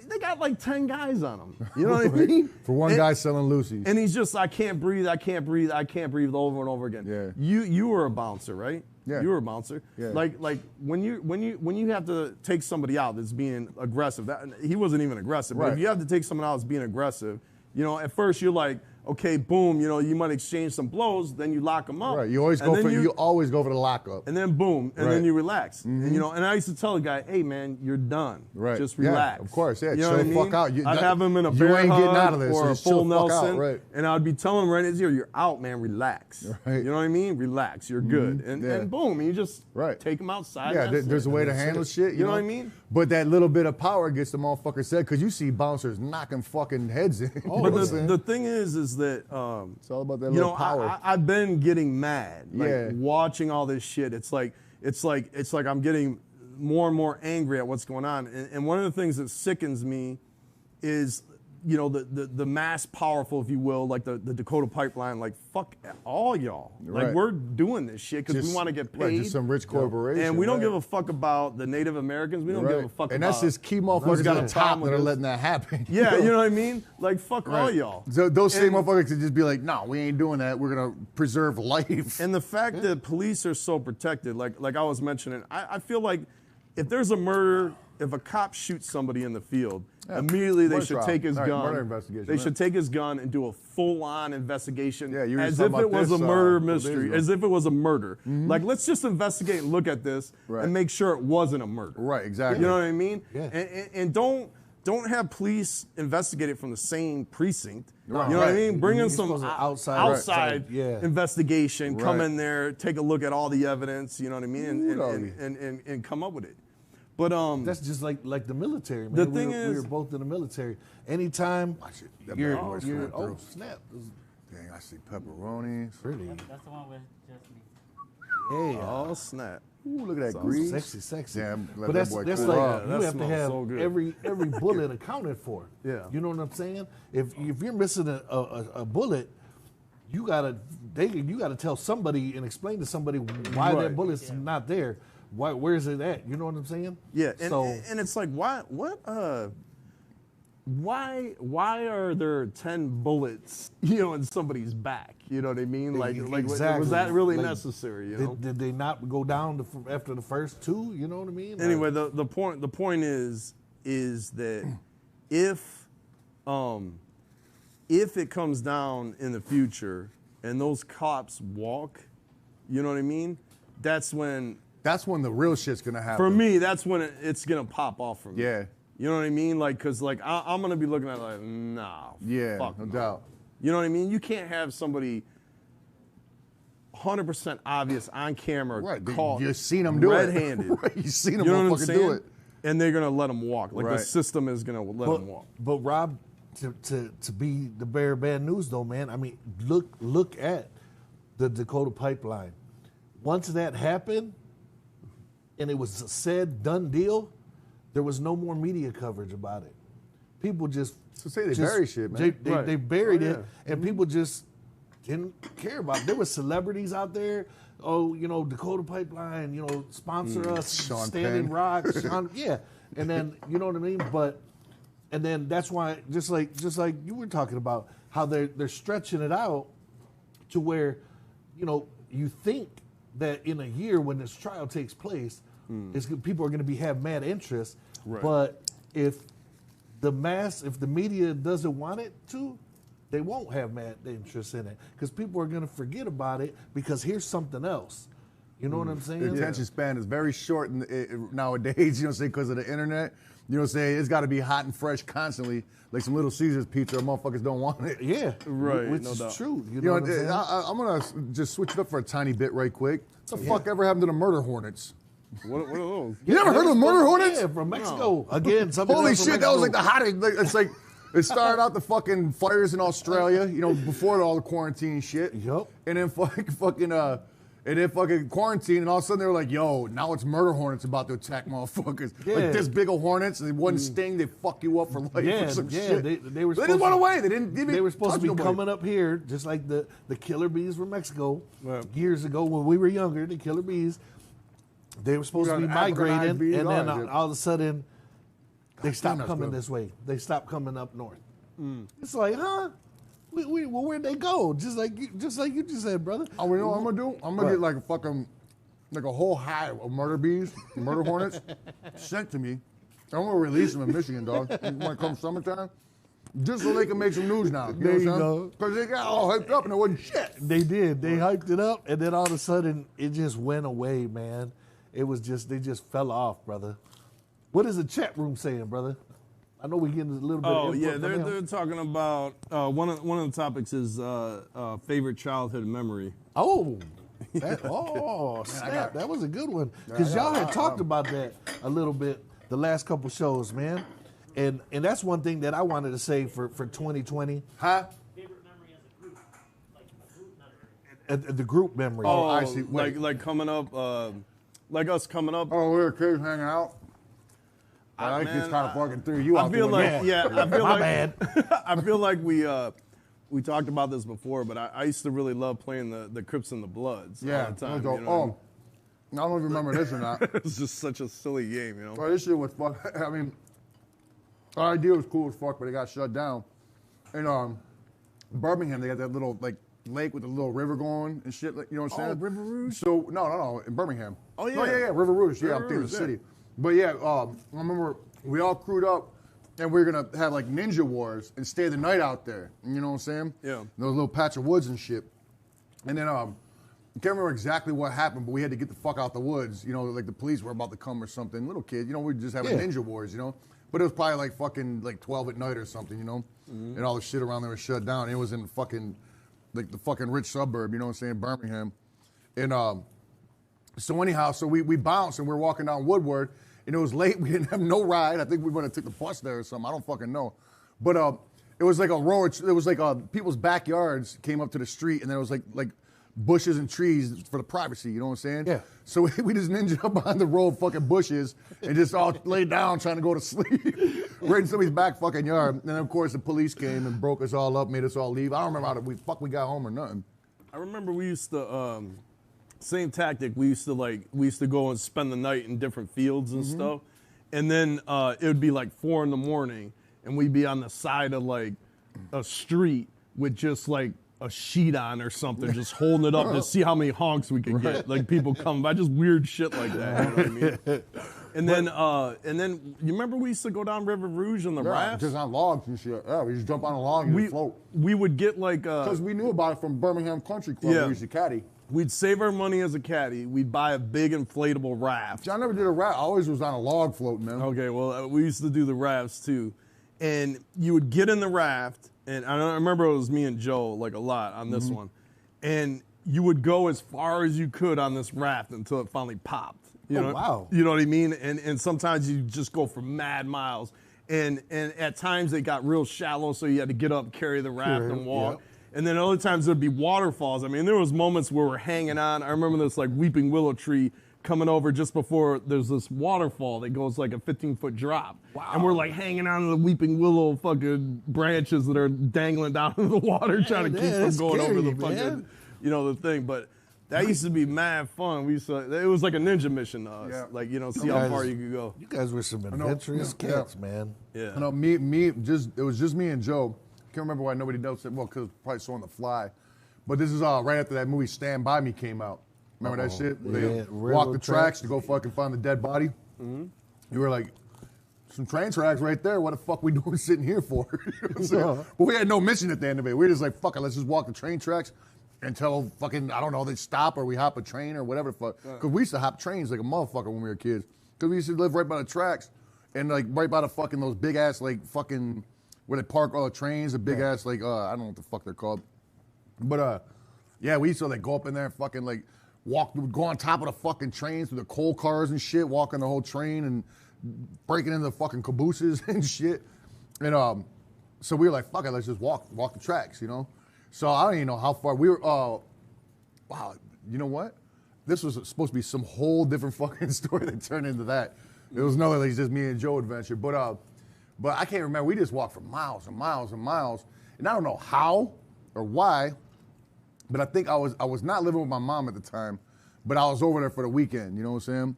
Speaker 1: they got like 10 guys on him. You know what I mean?
Speaker 2: For one guy selling Lucy's.
Speaker 1: And he's just, I can't breathe, I can't breathe, I can't breathe over and over again.
Speaker 2: Yeah.
Speaker 1: You were a bouncer, right?
Speaker 2: Yeah.
Speaker 1: You were a bouncer.
Speaker 2: Yeah.
Speaker 1: Like when you have to take somebody out that's being aggressive, he wasn't even aggressive. But
Speaker 2: Right.
Speaker 1: if you have to take someone out that's being aggressive, you know, at first you're like, okay, boom, you know, you might exchange some blows, then you lock them up.
Speaker 2: Right, you always
Speaker 1: and
Speaker 2: go
Speaker 1: then
Speaker 2: for you always go for the lockup.
Speaker 1: and then boom, and
Speaker 2: Right.
Speaker 1: then you relax. And, you know, and I used to tell the guy, hey man, you're done.
Speaker 2: Right.
Speaker 1: Just
Speaker 2: Yeah,
Speaker 1: relax.
Speaker 2: of course, yeah,
Speaker 1: You know
Speaker 2: chill
Speaker 1: what I
Speaker 2: the
Speaker 1: mean?
Speaker 2: fuck out.
Speaker 1: I'd have him in a
Speaker 2: you
Speaker 1: bear
Speaker 2: ain't
Speaker 1: hug
Speaker 2: getting out of this,
Speaker 1: or
Speaker 2: so
Speaker 1: a
Speaker 2: just chill
Speaker 1: full
Speaker 2: the fuck out,
Speaker 1: Nelson,
Speaker 2: right.
Speaker 1: and I'd be telling him right in his ear, you're out, man, relax.
Speaker 2: Right.
Speaker 1: You know what I mean? Relax, you're good. And
Speaker 2: Yeah.
Speaker 1: and boom, you just
Speaker 2: Right.
Speaker 1: take him outside.
Speaker 2: Yeah,
Speaker 1: and that's
Speaker 2: there's
Speaker 1: it.
Speaker 2: a way to
Speaker 1: That's
Speaker 2: handle
Speaker 1: it.
Speaker 2: shit.
Speaker 1: You know what I mean?
Speaker 2: But that little bit of power gets the motherfucker said, because you see bouncers knocking fucking heads in.
Speaker 1: But the thing is that
Speaker 2: it's all about that
Speaker 1: you
Speaker 2: little
Speaker 1: know,
Speaker 2: power.
Speaker 1: I've been getting mad, like
Speaker 2: Yeah.
Speaker 1: watching all this shit. It's like I'm getting more and more angry at what's going on. And one of the things that sickens me is, you know, the mass powerful, if you will, like the Dakota Pipeline, like fuck all y'all. Like
Speaker 2: Right.
Speaker 1: we're doing this shit because we
Speaker 2: Just-
Speaker 1: want to get paid.
Speaker 2: right, just some rich corporation,
Speaker 1: And we don't
Speaker 2: right.
Speaker 1: give a fuck about the Native Americans. We don't give a fuck
Speaker 2: and
Speaker 1: about.
Speaker 2: that's just key
Speaker 1: who's
Speaker 2: motherfuckers
Speaker 1: got
Speaker 2: at
Speaker 1: a
Speaker 2: the top
Speaker 1: problem
Speaker 2: that
Speaker 1: with
Speaker 2: are
Speaker 1: this.
Speaker 2: letting that happen.
Speaker 1: Yeah, you know what I mean? Like fuck all
Speaker 2: Right.
Speaker 1: y'all.
Speaker 2: So those same
Speaker 1: And-
Speaker 2: motherfuckers could just be like, no, we ain't doing that. We're gonna preserve life.
Speaker 1: And the fact that police are so protected, like I was mentioning, I feel like if there's a murder, if a cop shoots somebody in the field, immediately they
Speaker 2: Murder
Speaker 1: should
Speaker 2: trial.
Speaker 1: take his
Speaker 2: Right,
Speaker 1: gun.
Speaker 2: murder investigation,
Speaker 1: They
Speaker 2: right.
Speaker 1: should take his gun and do a full-on investigation,
Speaker 2: Yeah, you were
Speaker 1: as
Speaker 2: talking
Speaker 1: if it
Speaker 2: about
Speaker 1: was a
Speaker 2: this,
Speaker 1: murder
Speaker 2: a couple days
Speaker 1: mystery,
Speaker 2: ago.
Speaker 1: as if it was a murder. Like, let's just investigate and look at this
Speaker 2: Right.
Speaker 1: and make sure it wasn't a murder.
Speaker 2: Right, exactly.
Speaker 1: You know what I mean?
Speaker 3: Yeah.
Speaker 1: And don't have police investigate it from the same precinct.
Speaker 2: Right.
Speaker 1: You know what I
Speaker 2: Right.
Speaker 1: mean? Bring in
Speaker 3: You're
Speaker 1: some
Speaker 3: supposed to
Speaker 1: outside
Speaker 3: yeah.
Speaker 1: investigation. Come
Speaker 2: Right.
Speaker 1: in there, take a look at all the evidence. You know what I mean? And come up with it. But
Speaker 3: That's just like the military, man.
Speaker 1: The
Speaker 3: we
Speaker 1: thing
Speaker 3: were, we
Speaker 1: is-
Speaker 3: were both in the military. Anytime
Speaker 2: Watch it. That
Speaker 3: you're,
Speaker 2: bad boy's
Speaker 3: you're
Speaker 2: coming
Speaker 3: oh
Speaker 2: through.
Speaker 3: snap,
Speaker 2: Dang, I see pepperonis.
Speaker 3: pretty.
Speaker 5: That's the one with just me.
Speaker 3: Hey,
Speaker 1: oh snap!
Speaker 2: Ooh, look at that
Speaker 1: Sounds
Speaker 2: grease.
Speaker 3: sexy.
Speaker 2: Damn, let
Speaker 3: But
Speaker 2: that
Speaker 3: that's
Speaker 2: boy
Speaker 3: that's
Speaker 2: cool
Speaker 3: like
Speaker 2: off.
Speaker 1: Yeah,
Speaker 3: you
Speaker 1: that
Speaker 3: have to
Speaker 1: smells
Speaker 3: have
Speaker 1: so good.
Speaker 3: every bullet accounted for.
Speaker 1: Yeah.
Speaker 3: You know what I'm saying? If you're missing a bullet, you gotta tell somebody and explain to somebody why
Speaker 1: Right.
Speaker 3: that bullet's not there. Where is it at? You know what I'm saying?
Speaker 1: Yeah, and,
Speaker 3: so
Speaker 1: and it's like why are there 10 bullets, you know, in somebody's back? You know what I mean? Like
Speaker 3: exactly.
Speaker 1: was that really
Speaker 3: Like,
Speaker 1: necessary? You know.
Speaker 3: did they not go down after the first two? You know what I mean?
Speaker 1: Anyway, the point is that if it comes down in the future and those cops walk, you know what I mean? That's when
Speaker 2: the real shit's gonna happen.
Speaker 1: for me, that's when it's gonna pop off for me.
Speaker 2: Yeah.
Speaker 1: You know what I mean? Like, cause like I'm gonna be looking at it like, nah.
Speaker 2: Yeah,
Speaker 1: fuck
Speaker 2: no doubt.
Speaker 1: You know what I mean? You can't have somebody 100% obvious on camera
Speaker 2: Right,
Speaker 1: caught
Speaker 2: you seen them do it.
Speaker 1: red-handed.
Speaker 2: Right, you seen them
Speaker 1: You know what I'm
Speaker 2: motherfucker
Speaker 1: saying?
Speaker 2: do it.
Speaker 1: And they're gonna let them walk. Like
Speaker 2: Right.
Speaker 1: the system is gonna let them walk.
Speaker 3: But Rob, to be the bearer of bad news though, man. I mean, look at the Dakota Pipeline. Once that happened, and it was a said done deal, there was no more media coverage about it. People just
Speaker 2: So say they bury shit, man.
Speaker 3: They
Speaker 1: Right.
Speaker 3: buried
Speaker 1: Oh,
Speaker 3: it,
Speaker 1: yeah.
Speaker 3: and people just didn't care about it. There were celebrities out there. Oh, you know, Dakota Pipeline, you know, sponsor us,
Speaker 2: Sean
Speaker 3: Standing
Speaker 2: Penn.
Speaker 3: Rock, Sean, yeah. And then you know what I mean. And then that's why, just like you were talking about, how they're stretching it out to where, you know, you think that in a year when this trial takes place, people are going to have mad interest.
Speaker 1: Right.
Speaker 3: But if the media doesn't want it to, they won't have mad interest in it because people are going to forget about it because here's something else. You know what I'm saying?
Speaker 2: The attention span is very short nowadays, you know, say because of the internet. You know, say it's got to be hot and fresh constantly, like some Little Caesars pizza. Motherfuckers don't want it.
Speaker 3: Yeah,
Speaker 1: Right,
Speaker 3: Which
Speaker 1: no
Speaker 3: is
Speaker 1: doubt.
Speaker 3: true. You
Speaker 2: You
Speaker 3: know
Speaker 2: know,
Speaker 3: what I'm saying?
Speaker 2: I'm gonna just switch it up for a tiny bit, right quick. What the fuck ever happened to the murder hornets?
Speaker 1: What are those?
Speaker 2: You never heard of the murder hornets?
Speaker 3: Yeah, from Mexico. Again, something
Speaker 2: Holy
Speaker 3: else from
Speaker 2: shit, that was like
Speaker 3: Mexico.
Speaker 2: the hottest. Like, it's like It started out the fucking fires in Australia, you know, before all the quarantine shit.
Speaker 3: Yup.
Speaker 2: And then fucking quarantine, and all of a sudden they were like, yo, now it's murder hornets about to attack motherfuckers.
Speaker 3: Yeah.
Speaker 2: Like this big of hornets, and they wouldn't sting, they fuck you up for life or some shit.
Speaker 3: They were
Speaker 2: They
Speaker 3: supposed
Speaker 2: just went
Speaker 3: to-
Speaker 2: away. They didn't even
Speaker 3: They were supposed
Speaker 2: touch
Speaker 3: to be
Speaker 2: nobody.
Speaker 3: coming up here, just like the killer bees from Mexico
Speaker 1: Right.
Speaker 3: years ago when we were younger. The killer bees, they were supposed to be
Speaker 2: You got Africanized
Speaker 3: migrating,
Speaker 2: bees,
Speaker 3: and then
Speaker 2: all that shit.
Speaker 3: all of a sudden, they stopped
Speaker 2: that's
Speaker 3: coming
Speaker 2: good.
Speaker 3: this way. They stopped coming up north. It's like, huh? Well, where'd they go? Just like you just said, brother.
Speaker 2: Oh, you know what I'm gonna do? I'm gonna get like a fucking, like a whole hive of murder bees, murder hornets, sent to me. I'm gonna release them in Michigan, dog. When it comes summertime, just so they can make some news now.
Speaker 3: There you
Speaker 2: know what I'm
Speaker 3: go.
Speaker 2: saying? Because they got all hyped up and it wasn't shit.
Speaker 3: They did. They hyped it up, and then all of a sudden, it just went away, man. It was just, they just fell off, brother. What is the chat room saying, brother? I know we're getting a little bit
Speaker 1: Oh
Speaker 3: of
Speaker 1: yeah,
Speaker 3: input from
Speaker 1: they're
Speaker 3: them.
Speaker 1: talking about one of the topics is favorite childhood memory.
Speaker 3: Oh, snap! That was a good one because y'all had talked about that a little bit the last couple shows, man. And that's one thing that I wanted to say for 2020.
Speaker 2: Huh?
Speaker 5: Favorite memory as a group, like a group memory.
Speaker 3: The group memory.
Speaker 2: Oh, I see.
Speaker 1: Like
Speaker 2: Wait.
Speaker 1: like coming up, like us coming up.
Speaker 2: Oh, we were kids hanging out. I think it's
Speaker 1: man,
Speaker 2: kind of fucking threw you
Speaker 1: I
Speaker 2: out
Speaker 1: feel
Speaker 2: the
Speaker 1: like
Speaker 2: window.
Speaker 1: I feel
Speaker 3: My
Speaker 1: like
Speaker 3: bad.
Speaker 1: I feel like we talked about this before, but I used to really love playing the Crips and the Bloods
Speaker 2: Yeah.
Speaker 1: all the time.
Speaker 2: Oh,
Speaker 1: you know what I mean?
Speaker 2: I don't know if you remember this or not.
Speaker 1: It's just such a silly game, you know.
Speaker 2: Well, this shit was fuck. I mean, our idea was cool as fuck, but it got shut down. In Birmingham, they got that little like lake with a little river going and shit. Like, you know what I'm saying?
Speaker 1: River Rouge?
Speaker 2: So no, in Birmingham.
Speaker 1: Oh, yeah.
Speaker 2: yeah, River Rouge. Yeah,
Speaker 1: River
Speaker 2: I'm thinking of
Speaker 1: Rouge,
Speaker 2: the
Speaker 1: yeah.
Speaker 2: city. But yeah, I remember we all crewed up. And we were gonna have like ninja wars and stay the night out there. You know what I'm saying?
Speaker 1: Yeah.
Speaker 2: Those little patch of woods and shit. And then I can't remember exactly what happened, but we had to get the fuck out the woods. You know, like the police were about to come or something. Little kid, you know, we just having
Speaker 3: Yeah.
Speaker 2: ninja wars, you know. But it was probably like fucking like 12 at night or something, you know. And all the shit around there was shut down. And it was in fucking like the fucking rich suburb, you know what I'm saying, Birmingham. And so anyhow, so we bounced and we were walking down Woodward. And it was late. We didn't have no ride. I think we would have took the bus there or something. I don't fucking know. But it was like a road. It was like people's backyards came up to the street, and there was like bushes and trees for the privacy. You know what I'm saying?
Speaker 3: Yeah.
Speaker 2: So we just ninja up behind the row of fucking bushes and just all laid down trying to go to sleep right in somebody's back fucking yard. And then of course the police came and broke us all up, made us all leave. I don't remember how we got home or nothing.
Speaker 1: I remember we used to same tactic. We used to go and spend the night in different fields and stuff, and then it would be like 4 a.m, and we'd be on the side of like a street with just like a sheet on or something, just holding it up to see how many honks we could get. Like people come by, just weird shit like that. You know what I mean? And then you remember we used to go down River Rouge on the rafts.
Speaker 2: Just on logs and shit. Yeah, we just jump on a log and just float.
Speaker 1: We would get like
Speaker 2: Because we knew about it from Birmingham Country Club.
Speaker 1: Yeah.
Speaker 2: We used to caddy.
Speaker 1: we'd save our money as a caddy. We'd buy a big inflatable raft.
Speaker 2: See, I never did a raft. I always was on a log floating, man.
Speaker 1: Okay, well, we used to do the rafts too. And you would get in the raft, and I remember it was me and Joe, like a lot on this one. And you would go as far as you could on this raft until it finally popped. You
Speaker 3: Oh,
Speaker 1: know,
Speaker 3: wow.
Speaker 1: You know what I mean? And sometimes you just go for mad miles. And at times it got real shallow, so you had to get up, carry the raft,
Speaker 3: Sure,
Speaker 1: and walk.
Speaker 3: yep.
Speaker 1: And then other times there'd be waterfalls. I mean, there was moments where we're hanging on. I remember this like weeping willow tree coming over just before there's this waterfall that goes like a 15-foot drop.
Speaker 3: Wow.
Speaker 1: And we're like hanging on to the weeping willow fucking branches that are dangling down into the water, trying to keep
Speaker 3: that's
Speaker 1: from going over the
Speaker 3: scary,
Speaker 1: fucking,
Speaker 3: man.
Speaker 1: you know, the thing. But that used to be mad fun. We used to, it was like a ninja mission to us.
Speaker 2: Yeah.
Speaker 1: Like, you know, see
Speaker 3: You
Speaker 1: how
Speaker 3: guys-
Speaker 1: far you could go.
Speaker 3: You guys were some
Speaker 2: know.
Speaker 3: adventurous
Speaker 2: Yeah.
Speaker 3: cats, man.
Speaker 1: Yeah.
Speaker 2: You know, it was just me and Joe. Can't remember why nobody else said, well, because probably saw on the fly. But this is right after that movie Stand By Me came out. Remember that shit?
Speaker 3: Yeah,
Speaker 2: They walked
Speaker 3: railroad
Speaker 2: the
Speaker 3: tracks.
Speaker 2: tracks to go fucking find the dead body. You were like, some train tracks right there. What the fuck we doing sitting here for? You know what I'm saying?
Speaker 3: Yeah.
Speaker 2: But we had no mission at the end of it. We were just like, fuck it, let's just walk the train tracks until fucking, I don't know, they stop or we hop a train or whatever the fuck. Because we used to hop trains like a motherfucker when we were kids. Because we used to live right by the tracks and like right by the fucking, those big ass like fucking, where they park all the trains, the big ass like, I don't know what the fuck they're called. But yeah, we used to like go up in there and fucking like go on top of the fucking trains with the coal cars and shit, walking the whole train and breaking into the fucking cabooses and shit. And So we were like, fuck it, let's just walk the tracks, you know? So I don't even know how far we were. Wow, you know what? This was supposed to be some whole different fucking story that turned into that. It was no, like just me and Joe adventure. But I can't remember. We just walked for miles and miles and miles. And I don't know how or why, but I think I was not living with my mom at the time, but I was over there for the weekend, you know what I'm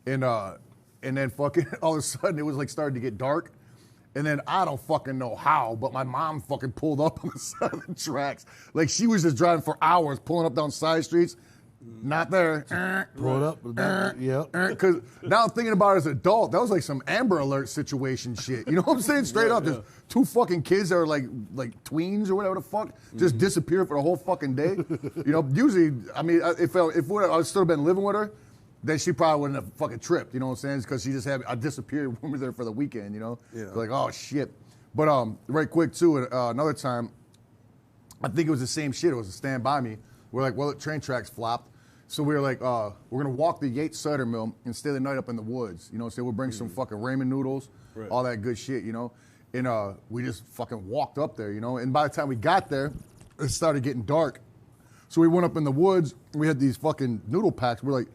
Speaker 2: saying? And then fucking all of a sudden it was like starting to get dark. And then I don't fucking know how, but my mom fucking pulled up on the side of the tracks. Like she was just driving for hours, pulling up down side streets. Not there.
Speaker 3: Pull it up. Yeah.
Speaker 2: Because now I'm thinking about it as an adult, that was like some Amber Alert situation shit. You know what I'm saying? Straight up, just two fucking kids that are like tweens or whatever the fuck, just disappeared for the whole fucking day. You know, usually, I mean, if I would still been living with her, then she probably wouldn't have fucking tripped. You know what I'm saying? Because she just had I disappeared when we were there for the weekend. You know, like oh shit. But right quick too, another time, I think it was the same shit. It was a Stand By Me. We're like, well, the train tracks flopped. So we were like, we're gonna walk the Yates cider mill and stay the night up in the woods. You know, so we'll bring some fucking ramen noodles, all that good shit, you know. And we just fucking walked up there, you know. And by the time we got there, it started getting dark. So we went up in the woods. And we had these fucking noodle packs. We're like,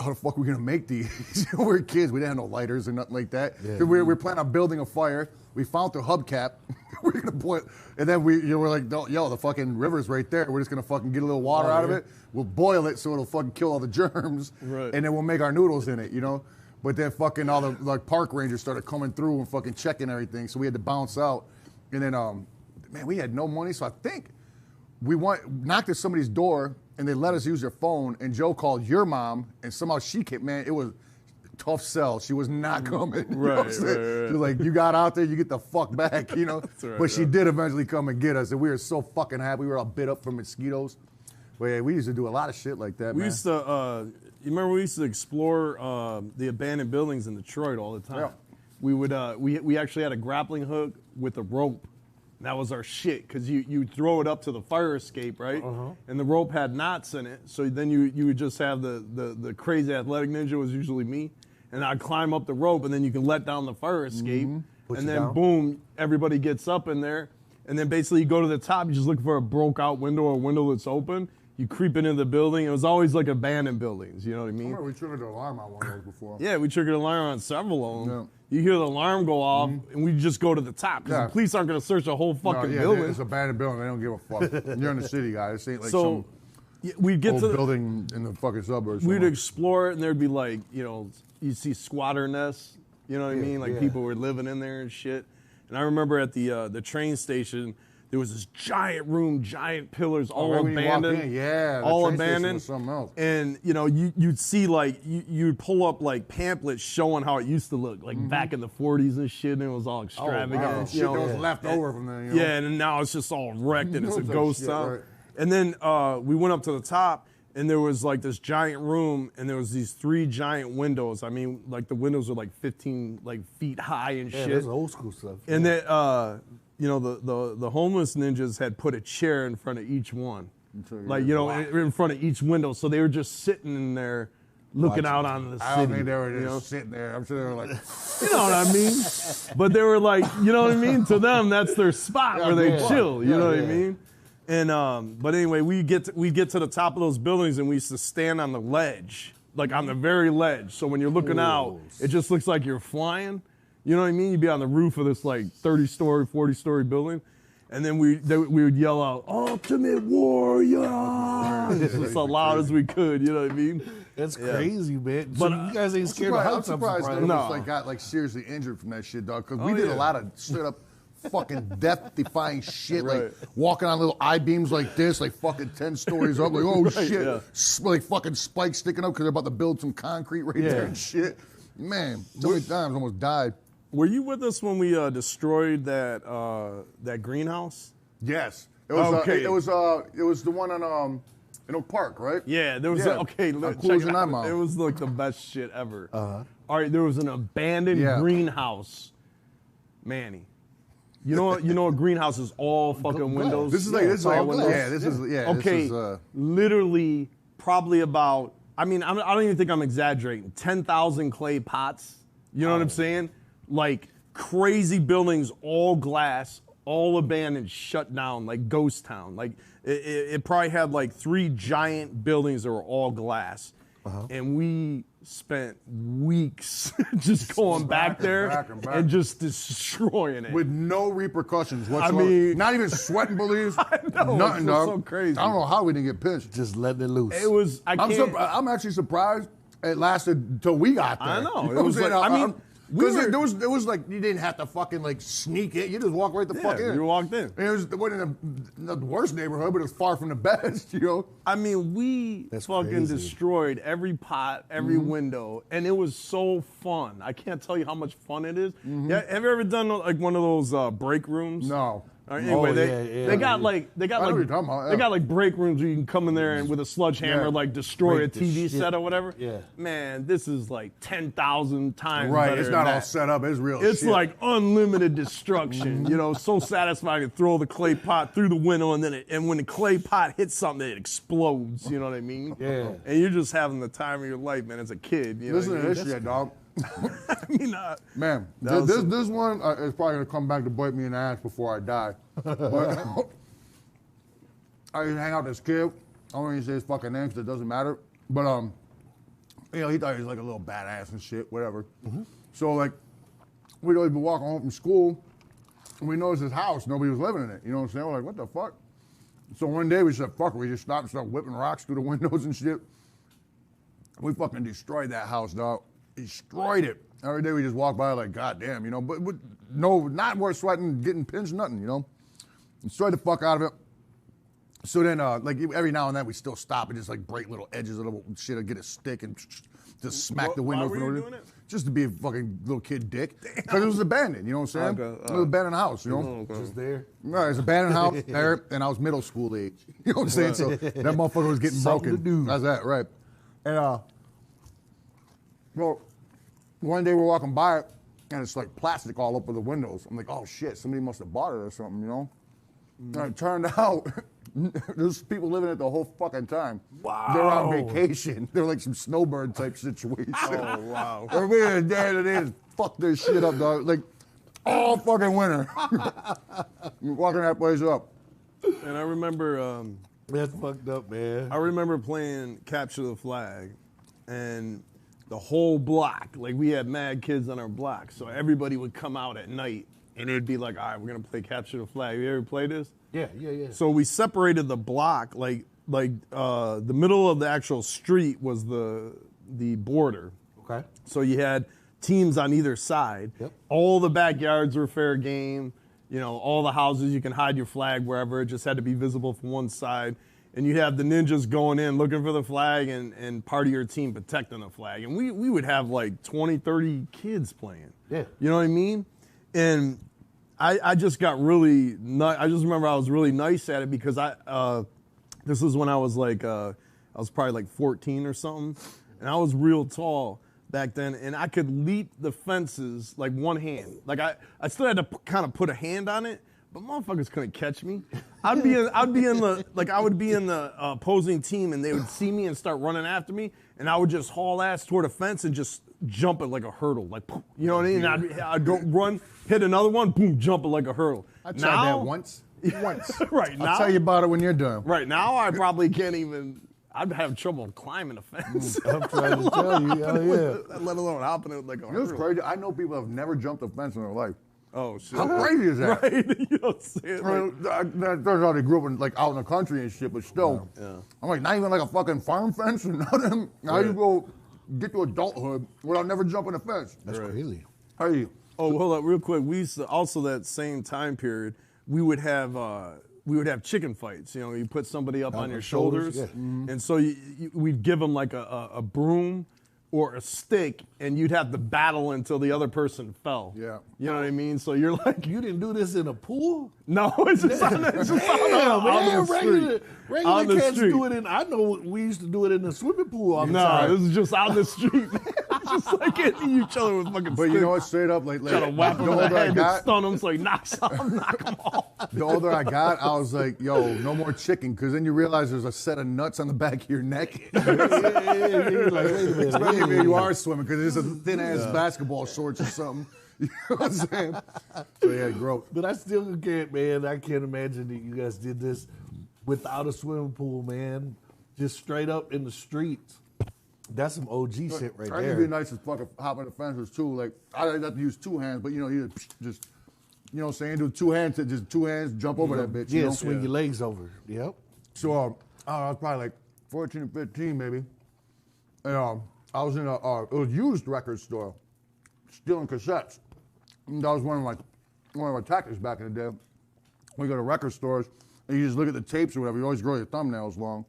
Speaker 2: how the fuck are we gonna make these? We were kids. We didn't have no lighters or nothing like that.
Speaker 3: Yeah.
Speaker 2: We were planning on building a fire. We found the hubcap. We're gonna put, and then we're like, yo, the fucking river's right there. We're just gonna fucking get a little water out of it. We'll boil it so it'll fucking kill all the germs, and then we'll make our noodles in it, you know. But then fucking all the like park rangers started coming through and fucking checking everything, so we had to bounce out. And then, man, we had no money, so I think we knocked at somebody's door and they let us use their phone. And Joe called your mom, and somehow she came. Man, it was tough sell. She was not coming. You know what I'm saying? She was like, you got out there, you get the fuck back, you know? But she did eventually come and get us, and we were so fucking happy. We were all bit up from mosquitoes. But yeah, we used to do a lot of shit like that,
Speaker 1: We
Speaker 2: man.
Speaker 1: used to, you remember we used to explore the abandoned buildings in Detroit all the time.
Speaker 2: Yeah.
Speaker 1: We would, we actually had a grappling hook with a rope. That was our shit, because you throw it up to the fire escape, right? And the rope had knots in it, so then you would just have the crazy athletic ninja, was usually me, and I'd climb up the rope, and then you can let down the fire escape, and then boom, everybody gets up in there, and then basically you go to the top, you just look for a broke out window or a window that's open, you creep into the building. It was always like abandoned buildings, you know what I mean?
Speaker 2: I remember we triggered the alarm on one of those before.
Speaker 1: Yeah, we triggered an alarm on several of them.
Speaker 2: Yeah.
Speaker 1: You hear the alarm go off, and we just go to the top, because the police aren't going to search the whole fucking building.
Speaker 2: It's an abandoned building. They don't give a fuck. You're in the city, guys. This ain't like
Speaker 1: So we'd get
Speaker 2: some
Speaker 1: to
Speaker 2: old building in the fucking suburbs.
Speaker 1: we'd
Speaker 2: somewhere.
Speaker 1: explore it, and there'd be like, you know, you'd see squatter nests, you know what I mean? Like people were living in there and shit. And I remember at the train station, there was this giant room, giant pillars, all
Speaker 2: right when you walk
Speaker 1: abandoned.
Speaker 2: in, yeah, the
Speaker 1: all
Speaker 2: train station
Speaker 1: abandoned.
Speaker 2: was something else.
Speaker 1: And you know, you'd see like you'd pull up like pamphlets showing how it used to look, like back in the 40s and shit, and it was all extravagant.
Speaker 2: wow.
Speaker 1: you
Speaker 2: Shit
Speaker 1: know?
Speaker 2: that was left over from there, you know?
Speaker 1: Yeah, and now it's just all wrecked and it's a
Speaker 2: Like
Speaker 1: ghost
Speaker 2: shit,
Speaker 1: town.
Speaker 2: right.
Speaker 1: And then we went up to the top, and there was like this giant room, and there was these 3 giant windows. I mean, like the windows were like 15 feet high and
Speaker 3: Yeah,
Speaker 1: shit.
Speaker 3: that's old school stuff.
Speaker 1: And then, you know, the homeless ninjas had put a chair in front of each one, like you know, in front of each window. So they were just sitting in there, looking out on the city.
Speaker 2: I don't think they were
Speaker 1: you know?
Speaker 2: just sitting there. I'm sure they were like,
Speaker 1: You know what I mean? But they were like, you know what I mean? To them, that's their spot where they chill. You know what I mean? And but anyway, we get to the top of those buildings, and we used to stand on the ledge, like on the very ledge. So when you're looking out, it just looks like you're flying. You know what I mean? You'd be on the roof of this like 30-story, 40-story building, and then we would yell out, "Ultimate Warrior!" just as loud as we could. You know what I mean?
Speaker 3: That's crazy, man.
Speaker 1: But,
Speaker 3: So you guys ain't scared of
Speaker 2: I'm
Speaker 3: heights. I'm
Speaker 2: surprised
Speaker 3: surprised.
Speaker 2: none
Speaker 1: No.
Speaker 2: of us like got like seriously injured from that shit, dog. Because we
Speaker 1: Oh,
Speaker 2: did
Speaker 1: yeah.
Speaker 2: a lot of straight up fucking death-defying shit,
Speaker 1: Right.
Speaker 2: like walking on little I-beams like this, like fucking 10 stories up, like oh shit,
Speaker 1: yeah.
Speaker 2: Like fucking spikes sticking up because they're about to build some concrete right there and shit. Man, so many times almost died.
Speaker 1: Were you with us when we destroyed that greenhouse?
Speaker 2: Yes, it was.
Speaker 1: Okay.
Speaker 2: It was the one on in Oak Park, right?
Speaker 1: Yeah, there was
Speaker 2: Yeah.
Speaker 1: okay.
Speaker 2: How
Speaker 1: Look,
Speaker 2: cool
Speaker 1: check
Speaker 2: is
Speaker 1: it
Speaker 2: an
Speaker 1: out.
Speaker 2: eyeball?
Speaker 1: It was like the best shit ever. All right, there was an abandoned
Speaker 2: Yeah.
Speaker 1: greenhouse, Manny. You know a greenhouse is all fucking windows.
Speaker 2: This is like
Speaker 1: It's all windows.
Speaker 2: yeah. This is yeah.
Speaker 1: Okay,
Speaker 2: This is,
Speaker 1: literally probably about. I mean, I don't even think I'm exaggerating. 10,000 clay pots. You know what I'm saying? Like crazy buildings, all glass, all abandoned, shut down, like ghost town. Like it probably had like 3 giant buildings that were all glass. And we spent weeks just going back there and just destroying it.
Speaker 2: With no repercussions whatsoever.
Speaker 1: mean-
Speaker 2: not even sweating bullies.
Speaker 1: know,
Speaker 2: Nothing,
Speaker 1: it's
Speaker 2: dog.
Speaker 1: so crazy.
Speaker 2: I don't know how we didn't get pinched.
Speaker 3: Just letting it loose.
Speaker 1: It was,
Speaker 2: I'm actually surprised it lasted until we got there.
Speaker 1: I know.
Speaker 2: You
Speaker 1: It
Speaker 2: what
Speaker 1: was
Speaker 2: I'm saying?
Speaker 1: like- I mean, we
Speaker 2: because
Speaker 1: were-
Speaker 2: there was like you didn't have to fucking like sneak in. You just walk right the fuck in.
Speaker 1: you walked in.
Speaker 2: And it wasn't the worst neighborhood, but it was far from the best. You know.
Speaker 1: I mean, we
Speaker 3: That's
Speaker 1: fucking
Speaker 3: crazy.
Speaker 1: destroyed every pot, every window, and it was so fun. I can't tell you how much fun it is. Yeah, have you ever done like one of those break rooms?
Speaker 2: No.
Speaker 1: Anyway,
Speaker 3: Oh,
Speaker 1: they
Speaker 3: yeah,
Speaker 1: got
Speaker 3: yeah.
Speaker 1: like they got
Speaker 2: I know
Speaker 1: like
Speaker 2: what you're talking about,
Speaker 1: they
Speaker 2: yeah.
Speaker 1: got like break rooms where you can come in there and with a sledgehammer
Speaker 2: Yeah.
Speaker 1: like destroy
Speaker 3: Break
Speaker 1: a
Speaker 3: the
Speaker 1: TV
Speaker 3: shit.
Speaker 1: set or whatever.
Speaker 3: Yeah.
Speaker 1: Man, this is like 10,000 times
Speaker 2: Right.
Speaker 1: better
Speaker 2: It's
Speaker 1: than
Speaker 2: not all
Speaker 1: that.
Speaker 2: set up. It's real.
Speaker 1: It's
Speaker 2: shit.
Speaker 1: like unlimited destruction, you know, so satisfying to throw the clay pot through the window and and when the clay pot hits something, it explodes, you know what I mean?
Speaker 3: Yeah.
Speaker 1: And you're just having the time of your life, man, as a kid. You know
Speaker 2: Listen
Speaker 1: what
Speaker 2: to
Speaker 1: I
Speaker 2: this
Speaker 1: mean?
Speaker 2: shit, dog.
Speaker 1: I mean,
Speaker 2: Man,
Speaker 1: That was-
Speaker 2: this one is probably gonna come back to bite me in the ass before I die. But I used to hang out with this kid. I won't even say his fucking name because it doesn't matter. But you know, he thought he was like a little badass and shit, whatever. So like, we'd always be walking home from school, and we noticed his house. Nobody was living in it. You know what I'm saying? We're like, what the fuck? So one day we said, fuck it. We just stopped and started whipping rocks through the windows and shit. We fucking destroyed that house, dog. Destroyed it. Every day we just walk by like, God damn, you know, but no, not worth sweating, getting pinched, nothing, you know. Destroyed the fuck out of it. So then, like every now and then we still stop and just like break little edges of the shit or get a stick and just smack the window.
Speaker 1: Why were you
Speaker 2: for no
Speaker 1: doing
Speaker 2: reason.
Speaker 1: it?
Speaker 2: Just to be a fucking little kid dick. Because it was abandoned, you know what I'm saying?
Speaker 1: Okay,
Speaker 2: It was an abandoned house, you know.
Speaker 3: Just there.
Speaker 2: Right, it's an abandoned house there, and I was middle school age. You know what I'm saying? So that motherfucker was getting
Speaker 3: Something
Speaker 2: broken.
Speaker 3: to do.
Speaker 2: That's that, right. And well, one day we're walking by it, and it's like plastic all over the windows. I'm like, oh shit, somebody must have bought it or something, you know? And it turned out there's people living it the whole fucking time.
Speaker 3: Wow.
Speaker 2: They're on vacation. They're like some snowbird type situation.
Speaker 1: Oh, wow.
Speaker 2: Everybody there today just fuck this shit up, dog. Like all fucking winter. Walking that place up.
Speaker 1: And I remember
Speaker 3: That's fucked up, man.
Speaker 1: I remember playing Capture the Flag, and the whole block, like we had mad kids on our block, so everybody would come out at night, and it'd be like, all right, we're gonna play Capture the Flag. You ever play this?
Speaker 3: Yeah.
Speaker 1: So we separated the block, like the middle of the actual street was the border.
Speaker 3: Okay.
Speaker 1: So you had teams on either side.
Speaker 3: Yep.
Speaker 1: All the backyards were fair game. You know, all the houses, you can hide your flag wherever. It just had to be visible from one side. And you'd have the ninjas going in looking for the flag and part of your team protecting the flag. And we would have like 20, 30 kids playing.
Speaker 3: Yeah.
Speaker 1: You know what I mean? And I just got really, I just remember I was really nice at it because this was when I was like, I was probably like 14 or something. And I was real tall back then, and I could leap the fences like one hand. Like I still had to kind of put a hand on it, but motherfuckers couldn't catch me. I would be in the opposing team, and they would see me and start running after me, and I would just haul ass toward a fence and just jump it like a hurdle, like you know what I mean? I'd go run, hit another one, boom, jump it like a hurdle.
Speaker 2: I tried that once.
Speaker 1: Right now,
Speaker 2: I'll tell you about it when you're done.
Speaker 1: right now, I probably can't even. I'd have trouble climbing a fence.
Speaker 3: I'm trying to tell you. Oh, yeah.
Speaker 1: Let alone hopping it like a
Speaker 2: You know what's
Speaker 1: hurdle.
Speaker 2: crazy? I know people have never jumped a fence in their life.
Speaker 1: Oh shit!
Speaker 2: How crazy is that?
Speaker 1: Right? You know what I'm saying?
Speaker 2: I mean, that turns out they grew up in, like out in the country and shit, but still, I'm like, not even like a fucking farm fence or nothing. How you go get to adulthood without never jumping a fence?
Speaker 3: That's crazy.
Speaker 2: How you?
Speaker 1: Oh, hold up, real quick. We used to also that same time period. We would have chicken fights. You know, you put somebody up on your shoulders,
Speaker 3: yeah.
Speaker 1: and so we'd give them like a broom or a stick, and you'd have to battle until the other person fell.
Speaker 2: Yeah.
Speaker 1: You know what I mean? So you're like,
Speaker 3: You didn't do this in a pool?
Speaker 1: no, it's just on the, it's just
Speaker 3: Damn,
Speaker 1: on
Speaker 3: man,
Speaker 1: the street.
Speaker 3: regular
Speaker 1: On the
Speaker 3: cats
Speaker 1: street.
Speaker 3: do it in. I know we used to do it in the swimming pool all the
Speaker 1: No,
Speaker 3: time.
Speaker 1: this is just on the street. It's just like hitting each other with fucking
Speaker 2: But you know what? Straight up, like
Speaker 1: Try to whap
Speaker 2: the
Speaker 1: him in the
Speaker 2: older I
Speaker 1: head and
Speaker 2: got,
Speaker 1: stun him so he knocks him, knock him off.
Speaker 2: the older I got, I was like, yo, no more chicken, because then you realize there's a set of nuts on the back of your neck.
Speaker 3: You're like, wait a minute.
Speaker 2: Especially if you are swimming, because it's a thin ass basketball shorts or something. You know what I'm saying? So yeah, gross.
Speaker 3: But I still can't, man. I can't imagine that you guys did this without a swimming pool, man. Just straight up in the streets. That's some OG shit right
Speaker 2: I think
Speaker 3: there.
Speaker 2: it'd be nice to fucking hop on the fences too. Like I'd have to use two hands, but you know, you just you know what I'm saying, do two hands, jump over that bitch.
Speaker 3: Yeah,
Speaker 2: you know?
Speaker 3: swing your legs over. Yep.
Speaker 2: So I don't know, I was probably like 14 or 15 maybe. And I was in it was a used record store, stealing cassettes. And that was one of my tactics back in the day. We go to record stores and you just look at the tapes or whatever. You always grow your thumbnails long.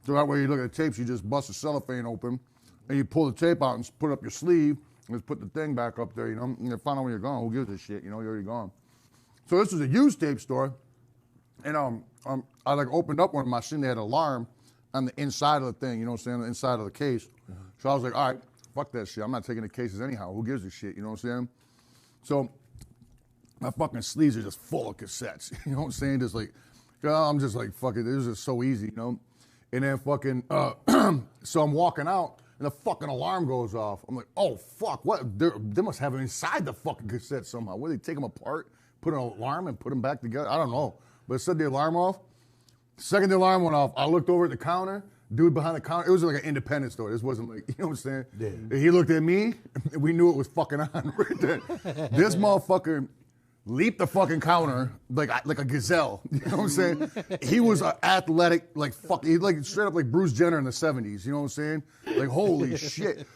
Speaker 2: So that way you look at the tapes, you just bust the cellophane open and you pull the tape out and put up your sleeve and just put the thing back up there, you know, and you find out when you're gone. Who gives a shit, you know, you're already gone. So this was a used tape store, and I like opened up one of them. I seen they had an alarm on the inside of the thing, you know what I'm saying, the inside of the case. So I was like, all right, fuck that shit. I'm not taking the cases anyhow. Who gives a shit, you know what I'm saying? So my fucking sleeves are just full of cassettes, you know what I'm saying? Just like, I'm just like, fuck it, this is just so easy, you know? And then fucking, so I'm walking out, and the fucking alarm goes off. I'm like, oh, fuck, what? They must have it inside the fucking cassette somehow. Where they take them apart, put an alarm, and put them back together? I don't know. But it set the alarm off. The second the alarm went off, I looked over at the counter. Dude behind the counter, it was like an independent store. This wasn't like, you know what I'm saying? Yeah. He looked at me, and we knew it was fucking on right there. This motherfucker leaped the fucking counter like a gazelle. You know what I'm saying? He was an athletic, like fuck. He like straight up like Bruce Jenner in the '70s. You know what I'm saying? Like holy shit.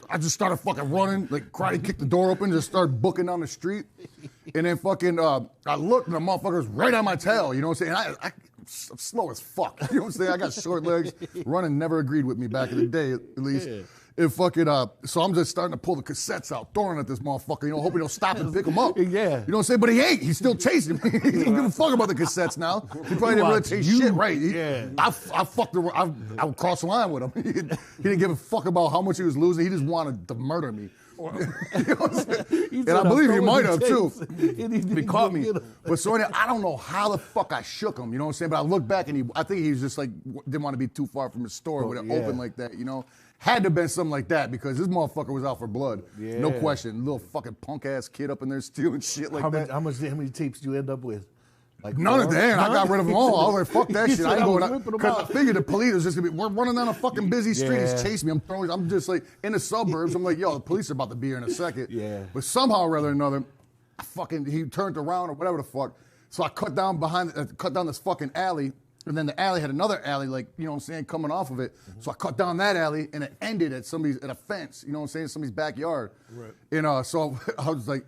Speaker 2: I just started fucking running, like karate kicked the door open, just started booking down the street, and then fucking I looked and the motherfucker was right on my tail. You know what I'm saying? I'm slow as fuck. You know what I'm saying? I got short legs. Running never agreed with me back in the day, at least. Yeah. It fucking so I'm just starting to pull the cassettes out, throwing at this motherfucker, you know, hoping he'll stop and pick him up.
Speaker 3: Yeah.
Speaker 2: You know what I'm saying? But he ain't. He's still chasing me. He don't give a fuck about the cassettes now. He probably didn't really chase shit right. I fucked I would cross the line with him. He didn't give a fuck about how much he was losing. He just wanted to murder me. You know what I'm saying? And I believe he might have too. He caught me. But so anyway, I don't know how the fuck I shook him, you know what I'm saying? But I looked back and I think he was just like, didn't want to be too far from his store with it open like that, you know? Had to have been something like that because this motherfucker was out for blood. Yeah. No question. Little fucking punk ass kid up in there stealing shit like that.
Speaker 3: How many tapes do you end up with? Like
Speaker 2: none of that. I got rid of them all. I was like, fuck that shit. I ain't going out. Because I figured the police was just going to be, we're running down a fucking busy street. He's chasing me. I'm just like in the suburbs. I'm like, yo, the police are about to be here in a second. Yeah. But somehow or other another, he turned around or whatever the fuck. So I cut down this fucking alley. And then the alley had another alley, like, you know what I'm saying, coming off of it. Mm-hmm. So I cut down that alley, and it ended at a fence, you know what I'm saying, somebody's backyard. Right. And so I was like,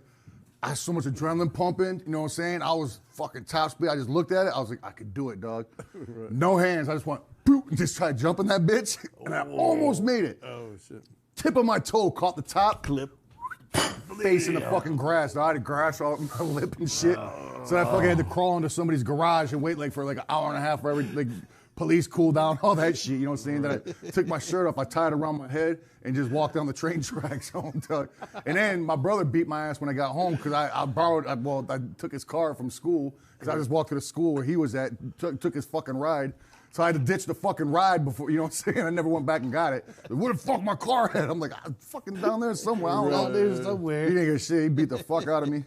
Speaker 2: I had so much adrenaline pumping, you know what I'm saying? I was fucking top speed. I just looked at it. I was like, I could do it, dog. Right. No hands. I just went, boop, and just tried jumping that bitch. And I almost made it. Oh, shit. Tip of my toe caught the top. Clip. Face in the fucking grass. I had grass all over my lip and shit. So I fucking had to crawl into somebody's garage and wait for like an hour and a half for every police cool down, all that shit. You know what I'm saying? Then I took my shirt off, I tied it around my head, and just walked down the train tracks home. And then my brother beat my ass when I got home because I took his car from school because I just walked to the school where he was at, took his fucking ride. So I had to ditch the fucking ride before, you know what I'm saying? I never went back and got it. Like, where the fuck my car at? I'm like, I'm fucking down there somewhere. I don't know.
Speaker 3: There somewhere.
Speaker 2: He didn't get shit. He beat the fuck out of me.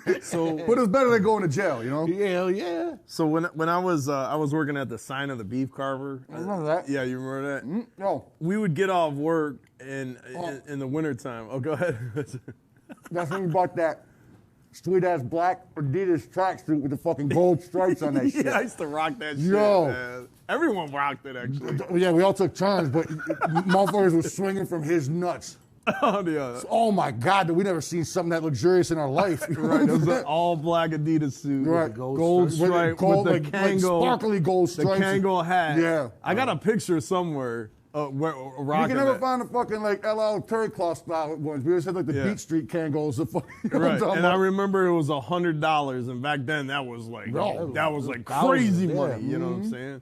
Speaker 2: But it was better than going to jail, you know?
Speaker 3: Hell yeah.
Speaker 1: So when I was working at the Sign of the Beef Carver.
Speaker 2: I remember that.
Speaker 1: Yeah, you remember that?
Speaker 2: No.
Speaker 1: We would get off work in the wintertime. Oh, go ahead.
Speaker 2: That's when you bought that sweet-ass black Adidas tracksuit with the fucking gold stripes on that shit.
Speaker 1: Yeah, I used to rock that shit,
Speaker 2: Yo.
Speaker 1: man. Everyone rocked it, actually.
Speaker 2: Yeah, we all took turns, but motherfuckers were swinging from his nuts.
Speaker 1: Oh, yeah.
Speaker 2: Oh, my God, we never seen something that luxurious in our life.
Speaker 1: Right, it was an all-black Adidas suit
Speaker 2: right.
Speaker 1: with the gold stripe, with the Kangol.
Speaker 2: Sparkly gold stripes.
Speaker 1: The Kangol hat.
Speaker 2: Yeah.
Speaker 1: I got a picture somewhere. You
Speaker 2: can never find the fucking like LL Terry Cloth style ones. We always had like the Beat Street Kangols.
Speaker 1: Right, and I remember it was $100, and back then that was like crazy money. You know what I'm saying?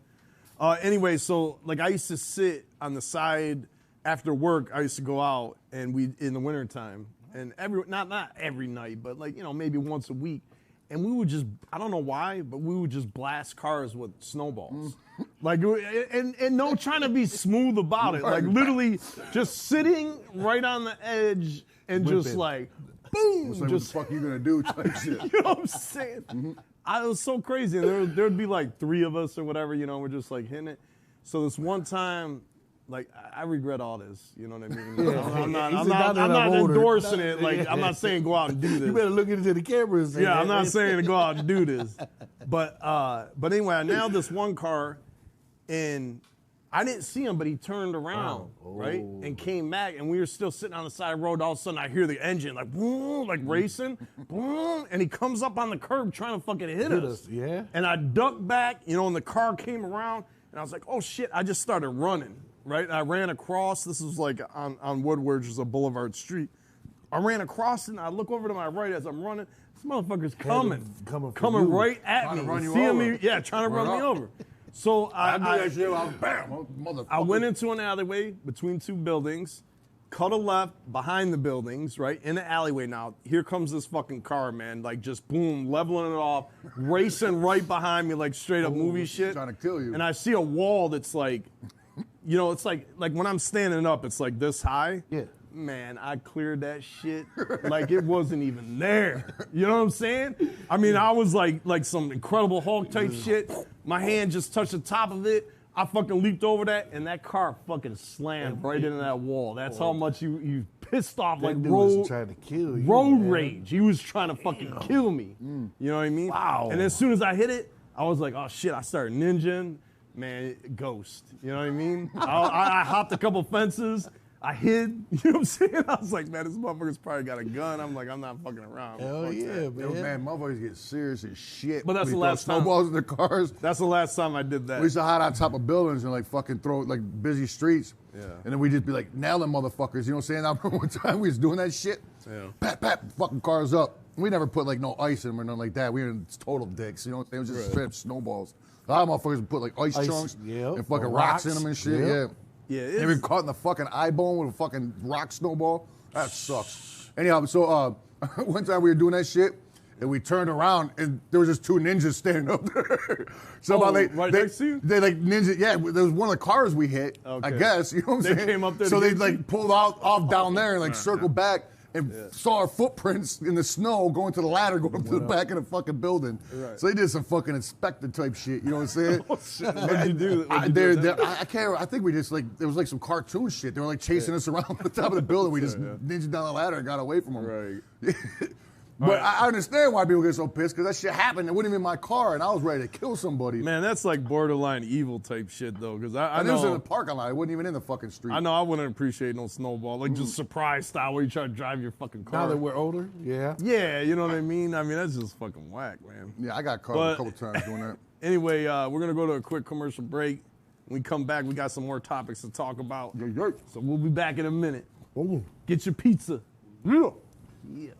Speaker 1: Anyway, so like I used to sit on the side after work. I used to go out and in the wintertime, and not every night, but like maybe once a week. And we would just, I don't know why, but we would just blast cars with snowballs. Like, and no trying to be smooth about it. Like, literally just sitting right on the edge and just like, boom,
Speaker 2: It's like,
Speaker 1: just
Speaker 2: what the fuck you gonna do? Type shit.
Speaker 1: you know what I'm saying? It was so crazy. And there'd be like 3 of us or whatever, you know, we're just like hitting it. So this one time, like, I regret all this, you know what I mean? I'm not endorsing it. Like, I'm not saying go out and do this.
Speaker 3: You better look into the camera and say
Speaker 1: Yeah,
Speaker 3: that.
Speaker 1: I'm not saying to go out and do this. But anyway, I nailed this one car, and I didn't see him, but he turned around, right, and came back, and we were still sitting on the side of the road. All of a sudden, I hear the engine like boom, like racing, boom, and he comes up on the curb trying to fucking hit us.
Speaker 3: Yeah.
Speaker 1: And I ducked back, you know, and the car came around, and I was like, oh shit! I just started running, right? And I ran across. This was like on Woodward, which is a boulevard street. I ran across it, and I look over to my right as I'm running. This motherfucker's coming right at
Speaker 2: Trying
Speaker 1: me.
Speaker 2: to run you
Speaker 1: Seeing
Speaker 2: over.
Speaker 1: me, yeah, trying to run me
Speaker 2: up.
Speaker 1: over. So
Speaker 2: I knew that shit. I was bam, motherfucker.
Speaker 1: I went into an alleyway between 2 buildings, cut a left behind the buildings, right, in the alleyway. Now, here comes this fucking car, man, like just boom, leveling it off, racing right behind me like straight up movie shit.
Speaker 2: trying to kill you.
Speaker 1: And I see a wall that's like, you know, it's like when I'm standing up, it's like this high.
Speaker 3: Yeah.
Speaker 1: Man, I cleared that shit like it wasn't even there. You know what I'm saying? I mean, I was like some Incredible Hulk type shit. My hand just touched the top of it. I fucking leaped over that, and that car fucking slammed right into that wall. That's how much you pissed off, like
Speaker 3: That dude
Speaker 1: road,
Speaker 3: was trying to kill you.
Speaker 1: road
Speaker 3: man.
Speaker 1: rage. He was trying to fucking kill me. You know what I mean?
Speaker 3: Wow.
Speaker 1: And as soon as I hit it, I was like, oh shit, I started ninjing. Man, ghost. You know what I mean? I hopped a couple fences. I hid. You know what I'm saying? I was like, man, this motherfucker's probably got a gun. I'm like, I'm not fucking around.
Speaker 3: Hell
Speaker 1: Fuck
Speaker 3: yeah,
Speaker 1: that.
Speaker 2: Yo, man, motherfuckers get serious as shit.
Speaker 1: But that's
Speaker 2: when
Speaker 1: the
Speaker 2: you throw
Speaker 1: last time.
Speaker 2: snowballs in their cars.
Speaker 1: That's the last time I did that.
Speaker 2: We used to hide on top of buildings and like fucking throw like busy streets.
Speaker 1: Yeah.
Speaker 2: And then we just be like nailing motherfuckers. You know what I'm saying? I remember one time we was doing that shit.
Speaker 1: Yeah.
Speaker 2: Pat, pat, fucking cars up. We never put like no ice in them or nothing like that. We were total dicks. You know what I'm saying? It was just straight up snowballs. A lot of motherfuckers would put like ice chunks
Speaker 3: yeah.
Speaker 2: and fucking
Speaker 3: Or
Speaker 2: rocks in
Speaker 3: rocks.
Speaker 2: them and shit.
Speaker 3: Yep.
Speaker 2: Yeah.
Speaker 1: Yeah,
Speaker 2: They been caught in the fucking eye bone with a fucking rock snowball. That sucks. Anyhow, so one time we were doing that shit, and we turned around, and there was just 2 ninjas standing up there. Somehow
Speaker 1: right next to you?
Speaker 2: they like ninja. Yeah, there was one of the cars we hit. I
Speaker 1: Okay.
Speaker 2: guess you know what I'm
Speaker 1: They
Speaker 2: saying.
Speaker 1: came up there
Speaker 2: so
Speaker 1: to
Speaker 2: they
Speaker 1: get
Speaker 2: like
Speaker 1: you?
Speaker 2: pulled off down there and like circled back. And saw our footprints in the snow going to the ladder, going up to the back of the fucking building.
Speaker 1: Right.
Speaker 2: So they did some fucking inspector type shit. You know what I'm saying?
Speaker 1: What'd you do?
Speaker 2: I can't. I think we just like it was like some cartoon shit. They were like chasing us around the top of the building. We just ninja down the ladder and got away from them.
Speaker 1: Right.
Speaker 2: But I understand why people get so pissed because that shit happened. It wasn't even my car, and I was ready to kill somebody.
Speaker 1: Man, that's like borderline evil type shit though, because I
Speaker 2: and it was in
Speaker 1: know.
Speaker 2: the parking lot. It wasn't even in the fucking street.
Speaker 1: I know I wouldn't appreciate no snowball, like just surprise style where you try to drive your fucking car.
Speaker 3: Now that we're older, yeah.
Speaker 1: Yeah, you know what I mean? I mean, that's just fucking whack, man.
Speaker 2: Yeah, I got caught
Speaker 1: But-
Speaker 2: a couple times doing that.
Speaker 1: Anyway, we're going to go to a quick commercial break. When we come back, we got some more topics to talk about.
Speaker 2: Yeah, yeah.
Speaker 1: So we'll be back in a minute.
Speaker 3: Boom.
Speaker 1: Get your pizza. Yeah. Yeah.